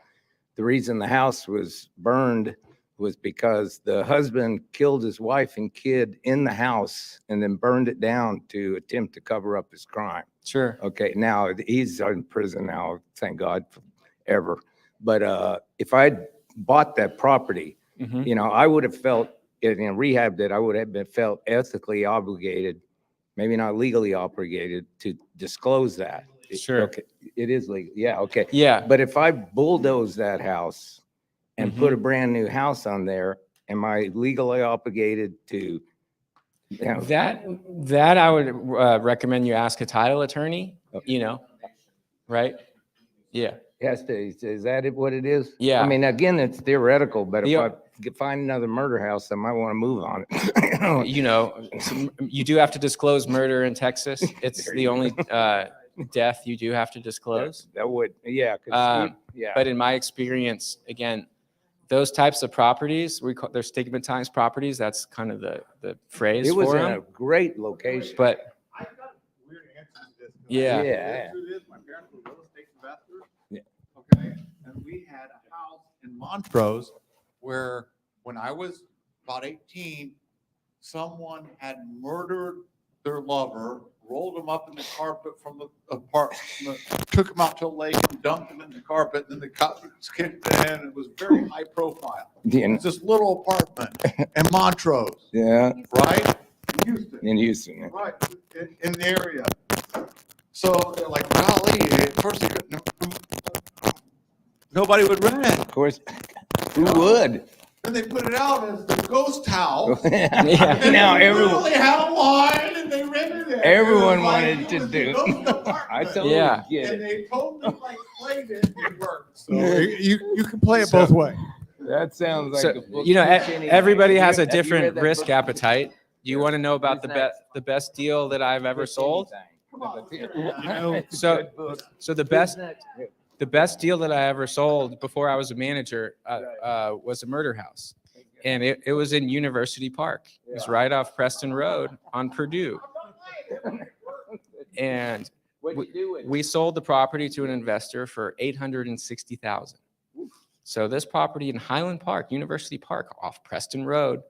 S5: the reason the house was burned was because the husband killed his wife and kid in the house and then burned it down to attempt to cover up his crime.
S2: Sure.
S5: Okay, now he's in prison now, thank God, forever. But if I'd bought that property,
S2: Mm-hmm.
S5: I would have felt, rehabbed it, I would have felt ethically obligated, maybe not legally obligated, to disclose that.
S2: Sure.
S5: Okay, it is legal. Yeah, okay.
S2: Yeah.
S5: But if I bulldoze that house and put a brand new house on there, am I legally obligated to?
S2: That I would recommend you ask a title attorney, right? Yeah.
S5: Is that what it is?
S2: Yeah.
S5: I mean, again, it's theoretical, but if
S2: Yeah.
S5: I find another murder house, I might want to move on it.
S2: You do have to disclose murder in Texas. It's
S5: There
S2: the
S5: you
S2: only death you do have to disclose.
S5: That would, yeah. 'Cause yeah.
S2: But in my experience, again, those types of properties, they're stigmatized properties. That's kind of the phrase
S5: It was
S2: for
S5: in
S2: them.
S5: a great location.
S2: But
S3: I've got a weird answer to this. 'cause
S2: Yeah.
S5: Yeah.
S3: The truth is, my parents were real estate investors.
S5: Yeah.
S3: Okay, and we had a house in Montrose where, when I was about 18, someone had murdered their lover, rolled him up in the carpet from the apartment, took him out to a lake and dumped him in the carpet, and then the cops kicked in. It was very high profile. It's this little apartment in Montrose,
S5: Yeah,
S3: right? In Houston.
S5: in Houston. Yeah.
S3: Right, in the area. So they're like, golly, at first they couldn't, Nobody would rent it.
S5: Of course, who would?
S3: And they put it out as the ghost house.
S2: Yeah.
S5: Now
S3: They
S5: everyone,
S3: literally had a line and they rented it.
S5: everyone
S3: It was like,
S5: wanted
S3: it
S5: to
S3: was
S5: do
S3: the
S5: it.
S3: ghost
S5: I
S3: apartment.
S5: totally
S2: Yeah.
S5: get
S3: And
S5: it.
S3: they totally like played it and it worked. So you can play it both ways.
S5: That sounds like
S2: So,
S5: a book.
S2: you know,
S5: for Kenny.
S2: everybody
S5: Have
S2: has
S5: you
S2: a
S5: read that
S2: different
S5: book?
S2: risk appetite. Do you want to know about
S5: Who's
S2: the
S5: next?
S2: the best deal that I've ever sold?
S5: know,
S2: So, so the best deal that I ever sold before I was a manager was a murder house. And it was in University Park. It was right off Preston Road on Purdue. And we sold the property to an investor for $860,000. So this property in Highland Park, University Park, off Preston Road,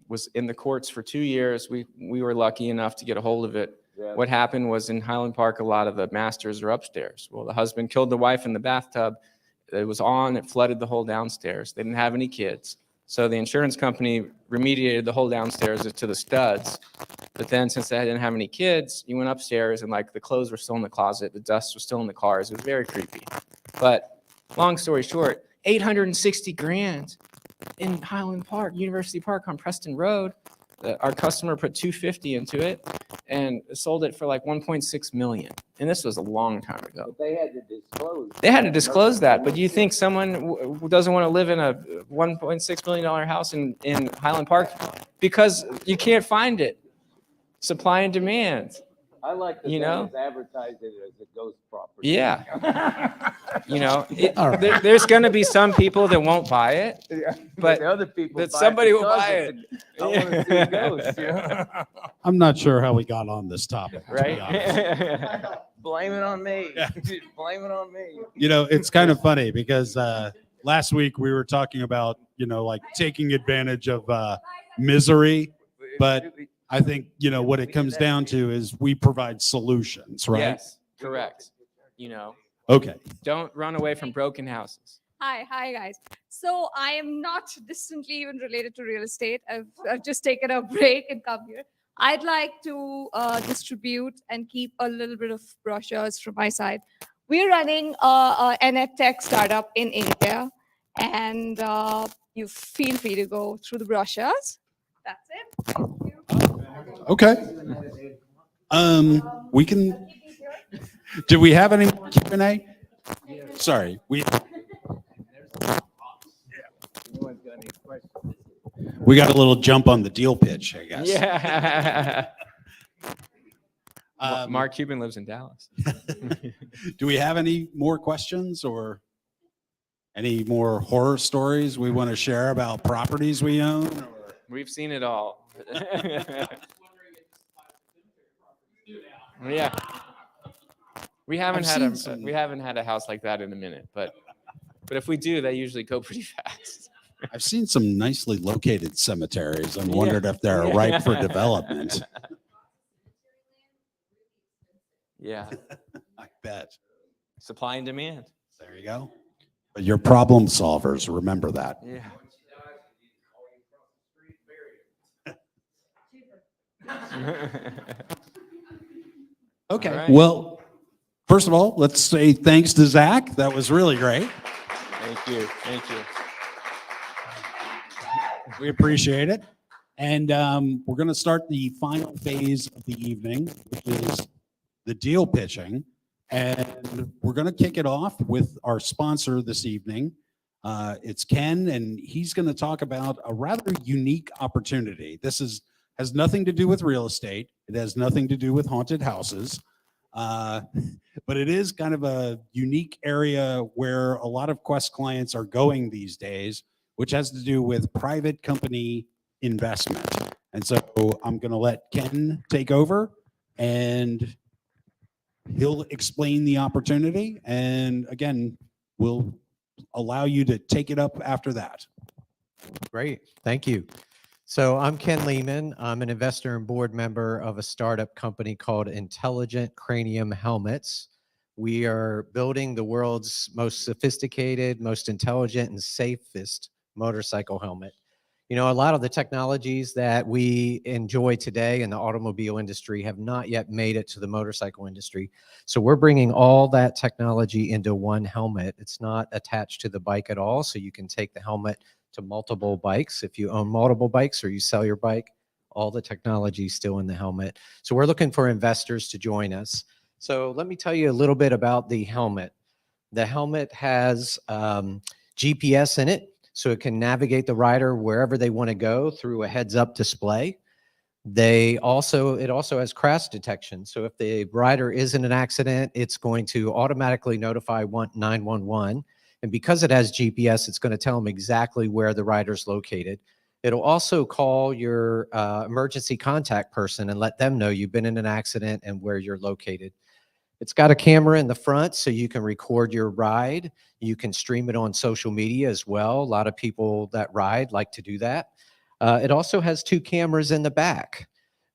S2: was in the courts for 2 years. We were lucky enough to get a hold of it. What happened was in Highland Park, a lot of the masters are upstairs. Well, the husband killed the wife in the bathtub. It was on, it flooded the whole downstairs. They didn't have any kids. So the insurance company remediated the whole downstairs to the studs. But then since they didn't have any kids, you went upstairs and like the clothes were still in the closet. The dust was still in the cars. It was very creepy. But long story short, 860 grand in Highland Park, University Park on Preston Road. Our customer put 250 into it and sold it for like 1.6 million. And this was a long time ago.
S5: But they had to disclose.
S2: They had to disclose that, but do you think someone who doesn't want to live in a $1.6 million house in Highland Park? Because you can't find it. Supply and demand.
S5: I like the
S2: You know?
S5: thing is advertise it as a ghost property.
S2: Yeah. You know,
S1: All right.
S2: there's going to be some people that won't buy it.
S5: Yeah,
S2: But
S5: the other people.
S2: that
S5: buy it
S2: somebody will
S5: because
S2: buy
S5: it's I want to see a ghost. You know?
S1: I'm not sure how we got on this topic, to be honest.
S2: Right?
S5: Blame it on me.
S1: Yeah.
S5: Blame it on me.
S1: You know, it's kind of funny because last week we were talking about, you know, like taking advantage of misery. But I think, you know, what it comes down to is we provide solutions, right?
S2: Yes, correct. You know,
S1: Okay.
S2: don't run away from broken houses.
S8: Hi guys. So I am not distantly even related to real estate. I've just taken a break and come here. I'd like to distribute and keep a little bit of brochures from my side. We're running an edtech startup in India, and you feel free to go through the brochures. That's it. Thank you.
S1: Okay. We can, do we have any Q&A? Sorry,
S5: Anyone's got any questions?
S1: we got a little jump on the deal pitch, I guess.
S2: Yeah.
S1: Um,
S2: Mark Cuban lives in Dallas.
S1: Do we have any more questions or any more horror stories we want to share about properties we own? Or-
S2: We've seen it all. Yeah. We haven't had a house like that in a minute, but if we do, they usually go pretty fast.
S1: I've seen some nicely located cemeteries. I'm
S2: Yeah.
S1: wondered if they're
S2: Yeah.
S1: ripe for development.
S2: Yeah.
S1: I bet.
S2: Supply and demand.
S1: There you go. But you're problem solvers. Remember that.
S2: Yeah.
S1: Okay.
S2: All right.
S1: Well, first of all, let's say thanks to Zach. That was really great.
S2: Thank you. Thank you.
S1: We appreciate it. And we're going to start the final phase of the evening, which is the deal pitching. And we're going to kick it off with our sponsor this evening. It's Ken, and he's going to talk about a rather unique opportunity. This has nothing to do with real estate. It has nothing to do with haunted houses. But it is kind of a unique area where a lot of Quest clients are going these days, which has to do with private company investment. And so I'm going to let Ken take over, and he'll explain the opportunity. And again, we'll allow you to take it up after that.
S9: Great, thank you. So I'm Ken Lehman. I'm an investor and board member of a startup company called Intelligent Cranium Helmets. We are building the world's most sophisticated, most intelligent, and safest motorcycle helmet. You know, a lot of the technologies that we enjoy today in the automobile industry have not yet made it to the motorcycle industry. So we're bringing all that technology into one helmet. It's not attached to the bike at all. So you can take the helmet to multiple bikes. If you own multiple bikes or you sell your bike, all the technology is still in the helmet. So we're looking for investors to join us. So let me tell you a little bit about the helmet. The helmet has GPS in it, so it can navigate the rider wherever they want to go through a heads-up display. It also has crash detection. So if the rider is in an accident, it's going to automatically notify 911. And because it has GPS, it's going to tell them exactly where the rider's located. It'll also call your emergency contact person and let them know you've been in an accident and where you're located. It's got a camera in the front so you can record your ride. You can stream it on social media as well. A lot of people that ride like to do that. It also has 2 cameras in the back.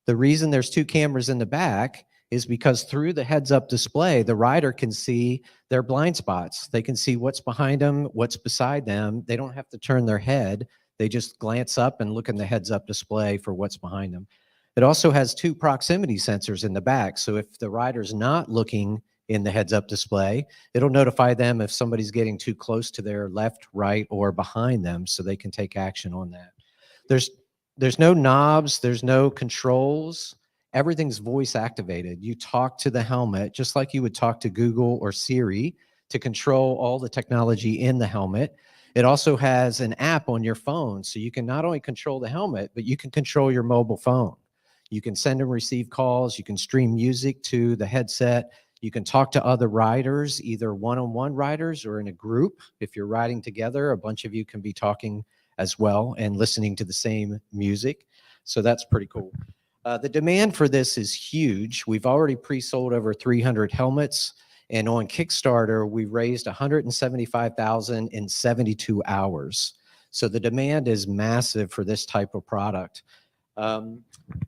S9: The reason there's 2 cameras in the back is because through the heads-up display, the rider can see their blind spots. They can see what's behind them, what's beside them. They don't have to turn their head. They just glance up and look in the heads-up display for what's behind them. It also has 2 proximity sensors in the back. So if the rider's not looking in the heads-up display, it'll notify them if somebody's getting too close to their left, right, or behind them so they can take action on that. There's no knobs, there's no controls. Everything's voice activated. You talk to the helmet just like you would talk to Google or Siri to control all the technology in the helmet. It also has an app on your phone, so you can not only control the helmet, but you can control your mobile phone. You can send and receive calls. You can stream music to the headset. You can talk to other riders, either one-on-one riders or in a group. If you're riding together, a bunch of you can be talking as well and listening to the same music. So that's pretty cool. The demand for this is huge. We've already pre-sold over 300 helmets. And on Kickstarter, we raised $175,000 in 72 hours. So the demand is massive for this type of product.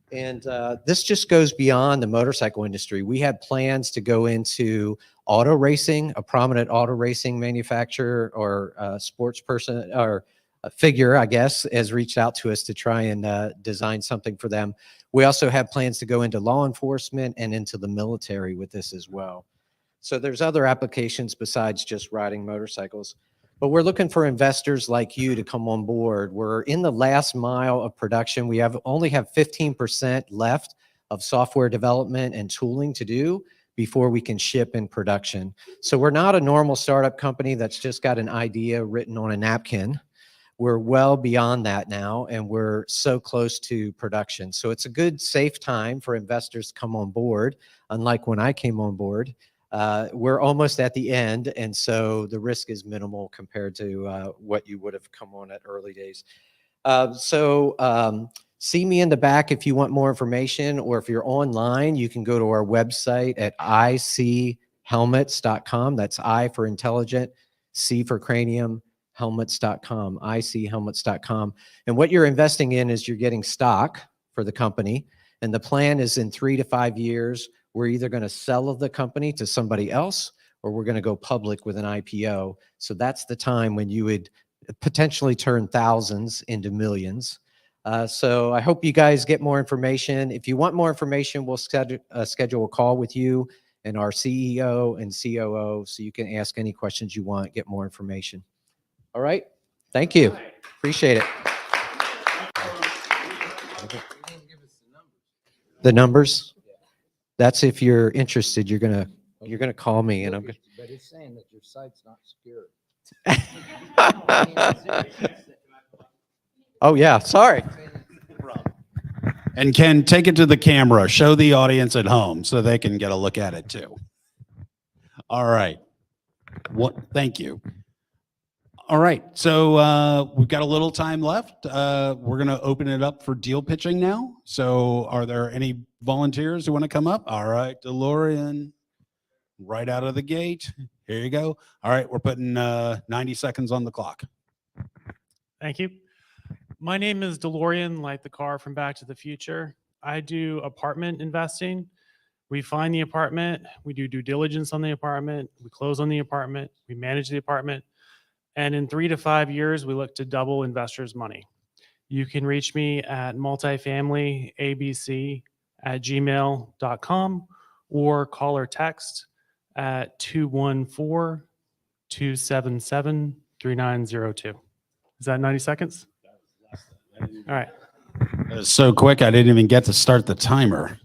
S9: This just goes beyond the motorcycle industry. We had plans to go into auto racing. A prominent auto racing manufacturer or sports person or a figure, I guess, has reached out to us to try and design something for them. We also have plans to go into law enforcement and into the military with this as well. So there's other applications besides just riding motorcycles. But we're looking for investors like you to come on board. We're in the last mile of production. We only have 15% left of software development and tooling to do before we can ship in production. So we're not a normal startup company that's just got an idea written on a napkin. We're well beyond that now, and we're so close to production. So it's a good, safe time for investors to come on board, unlike when I came on board. We're almost at the end, and so the risk is minimal compared to what you would have come on at early days. See me in the back if you want more information, or if you're online, you can go to our website at iChelmets.com. That's I for intelligent, C for cranium, helmets.com, iChelmets.com. And what you're investing in is you're getting stock for the company, and the plan is in 3 to 5 years, we're either going to sell the company to somebody else or we're going to go public with an IPO. So that's the time when you would potentially turn thousands into millions. So I hope you guys get more information. If you want more information, we'll schedule a call with you and our CEO and COO so you can ask any questions you want, get more information. All right. Thank you. Appreciate it. The numbers? That's if you're interested, you're gonna call me and I'm gonna.
S5: But it's saying that your site's not secure.
S9: Oh yeah, sorry.
S1: And Ken, take it to the camera. Show the audience at home so they can get a look at it too. All right. Thank you. All right. So we've got a little time left. We're going to open it up for deal pitching now. So are there any volunteers who want to come up? All right, DeLorean, right out of the gate. Here you go. All right. We're putting 90 seconds on the clock.
S6: Thank you. My name is DeLorean, like the car from Back to the Future. I do apartment investing. We find the apartment, we do due diligence on the apartment, we close on the apartment, we manage the apartment, and in 3 to 5 years, we look to double investors' money. You can reach me at multifamilyabc@gmail.com or call or text at 214-277-3902. Is that 90 seconds? All right.
S1: That was so quick, I didn't even get to start the timer.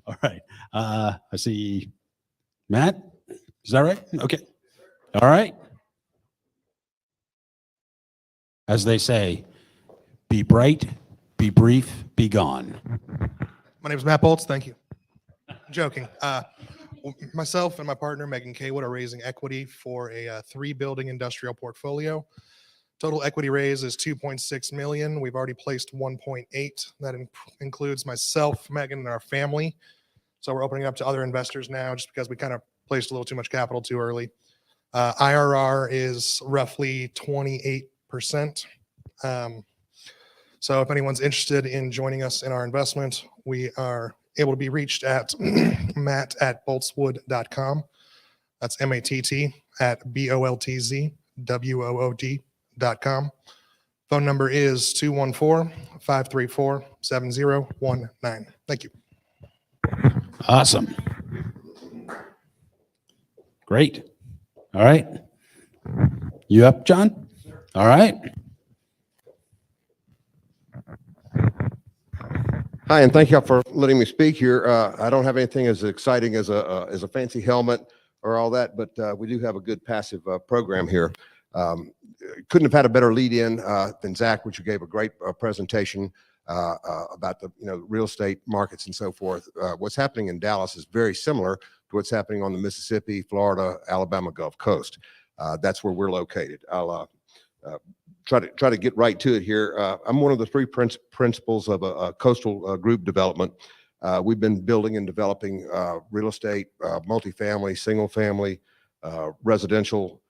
S1: All right. I see Matt. Is that right? Okay. All right. As they say, be bright, be brief, be gone.
S10: My name is Matt Bolts. Thank you. I'm joking. Myself and my partner, Megan Kaywood, are raising equity for a 3-building industrial portfolio. Total equity raise is 2.6 million. We've already placed 1.8. That includes myself, Megan, and our family. So we're opening up to other investors now just because we kind of placed a little too much capital too early. IRR is roughly 28%. So if anyone's interested in joining us in our investment, we are able to be reached at matt@boltzwood.com. That's matt@boltzwood.com. Phone number is 214-534-7019. Thank you.
S1: Awesome. Great. All right. You up, John? All right.
S11: Hi, and thank you for letting me speak here. I don't have anything as exciting as a fancy helmet or all that, but we do have a good passive program here. Couldn't have had a better lead in than Zach, which gave a great presentation about the real estate markets and so forth. What's happening in Dallas is very similar to what's happening on the Mississippi, Florida, Alabama Gulf Coast. That's where we're located. I'll try to get right to it here. I'm one of the 3 principals of a coastal group development. We've been building and developing real estate, multifamily, single family, residential,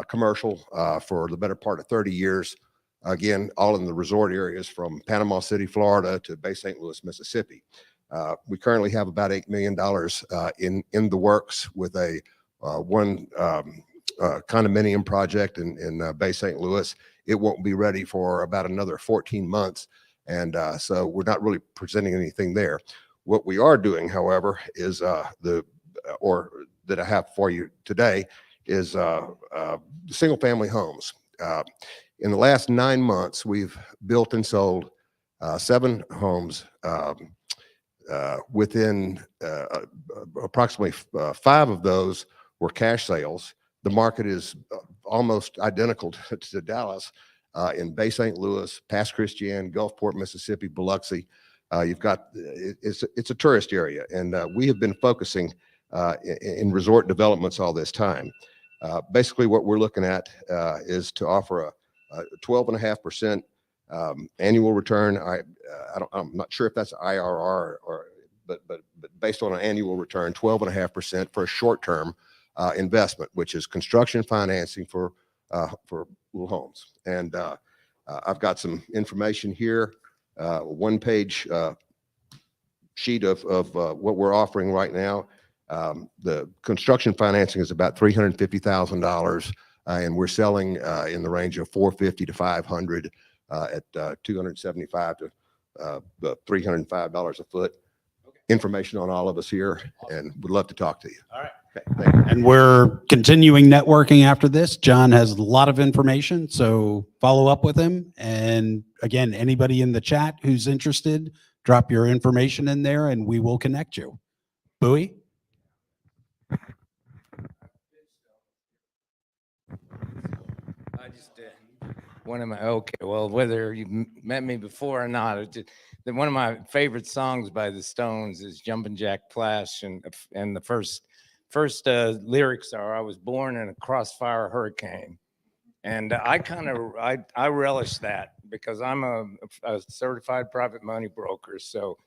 S11: commercial for the better part of 30 years. Again, all in the resort areas from Panama City, Florida to Bay St. Louis, Mississippi. We currently have about $8 million in the works with a one condominium project in Bay St. Louis. It won't be ready for about another 14 months. And so we're not really presenting anything there. What we are doing, however, is that I have for you today is single family homes. In the last 9 months, we've built and sold 7 homes within approximately 5 of those were cash sales. The market is almost identical to Dallas in Bay St. Louis, Pass Christian, Gulfport, Mississippi, Biloxi. You've got it's a tourist area, and we have been focusing in resort developments all this time. Basically, what we're looking at is to offer a 12.5% annual return. I'm not sure if that's IRR but based on an annual return, 12.5% for a short-term investment, which is construction financing for little homes. And I've got some information here, a 1-page sheet of what we're offering right now. The construction financing is about $350,000, and we're selling in the range of $450 to $500 at $275 to $305 a foot. Information on all of us here, and would love to talk to you.
S1: All right.
S11: Okay, thank you.
S1: And we're continuing networking after this. John has a lot of information, so follow up with him. And again, anybody in the chat who's interested, drop your information in there and we will connect you. Bowie?
S5: I just one of my whether you met me before or not, one of my favorite songs by the Stones is "Jumpin' Jack Flash," and the first lyrics are, "I was born in a crossfire hurricane," and I relish that because I'm a certified private money broker, so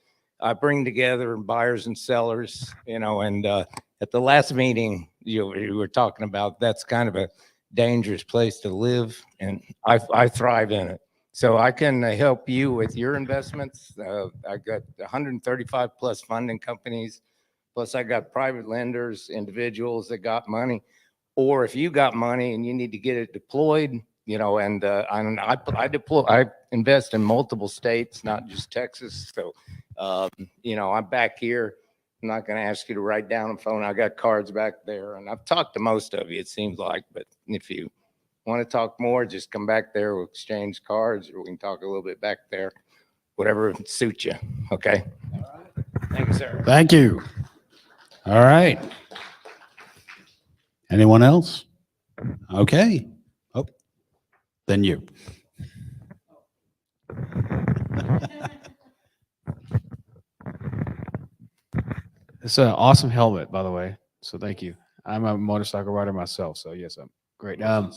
S5: I bring together buyers and sellers, and at the last meeting you were talking about, that's kind of a dangerous place to live, and I thrive in it. So I can help you with your investments. I got 135 plus funding companies, plus I got private lenders, individuals that got money, or if you got money and you need to get it deployed, and I invest in multiple states, not just Texas. So, I'm back here. I'm not going to ask you to write down a phone. I got cards back there, and I've talked to most of you, it seems like. But if you want to talk more, just come back there. We'll exchange cards, or we can talk a little bit back there, whatever suits you. Okay. Thank you, sir.
S1: Thank you. All right. Anyone else? Okay. Oh, then you.
S12: It's an awesome helmet, by the way. So thank you. I'm a motorcycle rider myself, so yes, I'm great. I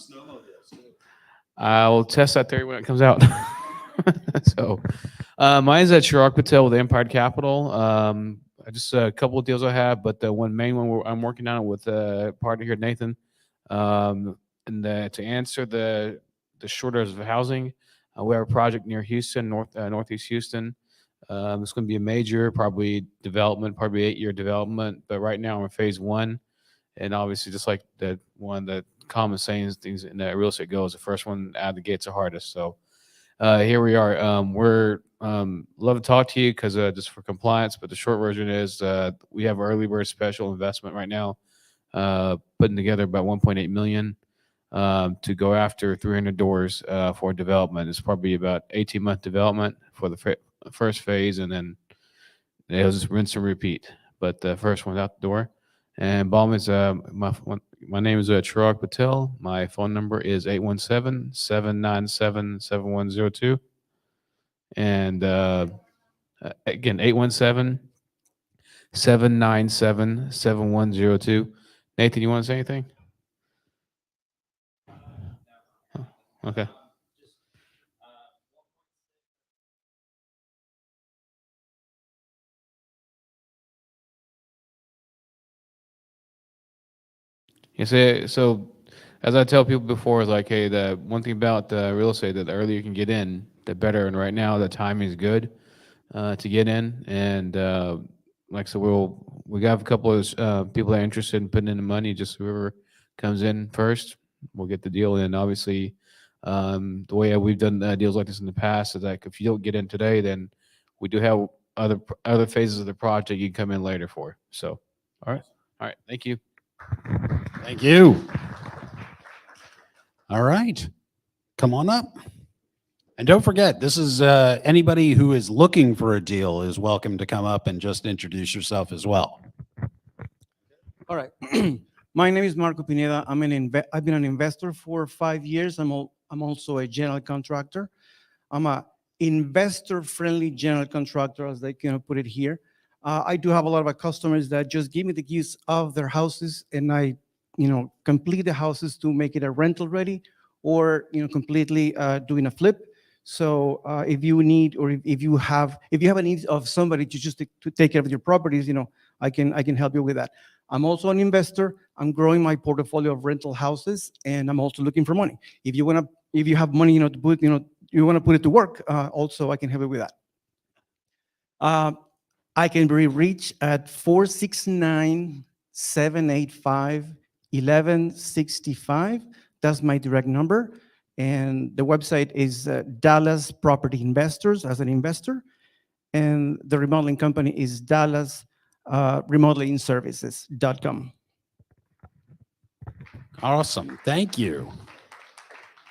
S12: will test that theory when it comes out. So, mine's at Chirag Patel with Empire Capital. Just a couple of deals I have, but the one main one I'm working on with a partner here, Nathan. To answer the shortage of housing, we have a project near Houston, northeast Houston. It's going to be a major, probably 8-year development. But right now we're in phase 1, and obviously, just like the common sayings, things in real estate goes, the first one out of the gates are hardest. So here we are. We're love to talk to you because just for compliance. But the short version is we have our early bird special investment right now, putting together about 1.8 million to go after 300 doors for development. It's probably about 18-month development for the first phase, and then it'll just rinse and repeat. But the first one's out the door. And Ballman is my name is Chirag Patel. My phone number is 817-797-7102. And again, 817-797-7102. Nathan, you want to say anything? Okay. Yes, so as I tell people before, is like, hey, the one thing about real estate, that the earlier you can get in, the better. And right now, the timing is good to get in. And like I said, we got a couple of people that are interested in putting in the money. Just whoever comes in first, we'll get the deal in. Obviously, the way we've done deals like this in the past is like, if you don't get in today, then we do have other phases of the project you can come in later for. So, all right, thank you.
S1: Thank you. All right. Come on up. And don't forget, this is anybody who is looking for a deal is welcome to come up and just introduce yourself as well.
S13: All right. My name is Marco Pineda. I've been an investor for 5 years. I'm also a general contractor. I'm a investor-friendly general contractor, as they can put it here. I do have a lot of customers that just give me the keys of their houses, and I, complete the houses to make it a rental ready, or completely doing a flip. So if you need, or if you have a need of somebody to take care of your properties, I can help you with that. I'm also an investor. I'm growing my portfolio of rental houses, and I'm also looking for money. If you have money, to put, you want to put it to work, also I can help you with that. I can be reached at 469-785-1165. That's my direct number. And the website is Dallas Property Investors as an investor. And the remodeling company is Dallas remodelingservices.com.
S1: Awesome. Thank you.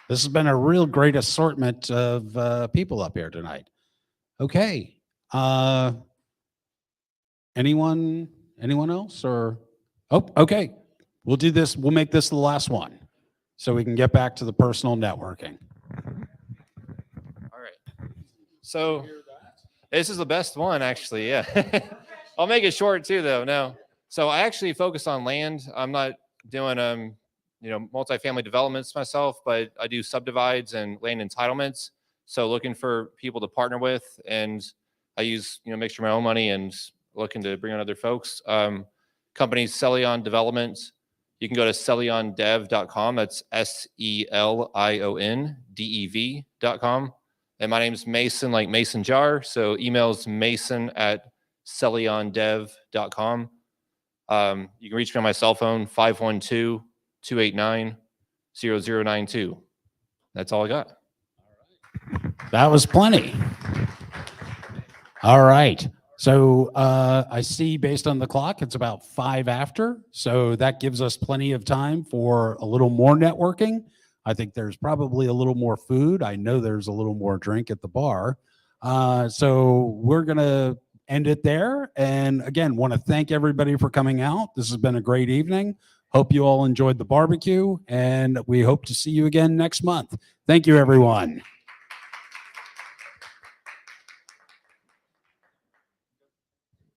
S1: This has been a real great assortment of people up here tonight. Okay. Anyone else, or? Oh, okay. We'll do this. We'll make this the last one so we can get back to the personal networking.
S7: All right. So this is the best one, actually. Yeah. I'll make it short too, though. No. So I actually focus on land. I'm not doing, multifamily developments myself, but I do subdivides and land entitlements. So looking for people to partner with, and I use, mixture of my own money and looking to bring on other folks. Companies Celion Development. You can go to celiondev.com. That's SELIONDEV.com. And my name is Mason, like Mason Jar. So emails mason@celiondev.com. You can reach me on my cell phone, 512-289-0092. That's all I got.
S1: All right. That was plenty. All right. So I see based on the clock, it's about 5 after. So that gives us plenty of time for a little more networking. I think there's probably a little more food. I know there's a little more drink at the bar. So we're going to end it there. And again, want to thank everybody for coming out. This has been a great evening. Hope you all enjoyed the barbecue, and we hope to see you again next month. Thank you, everyone.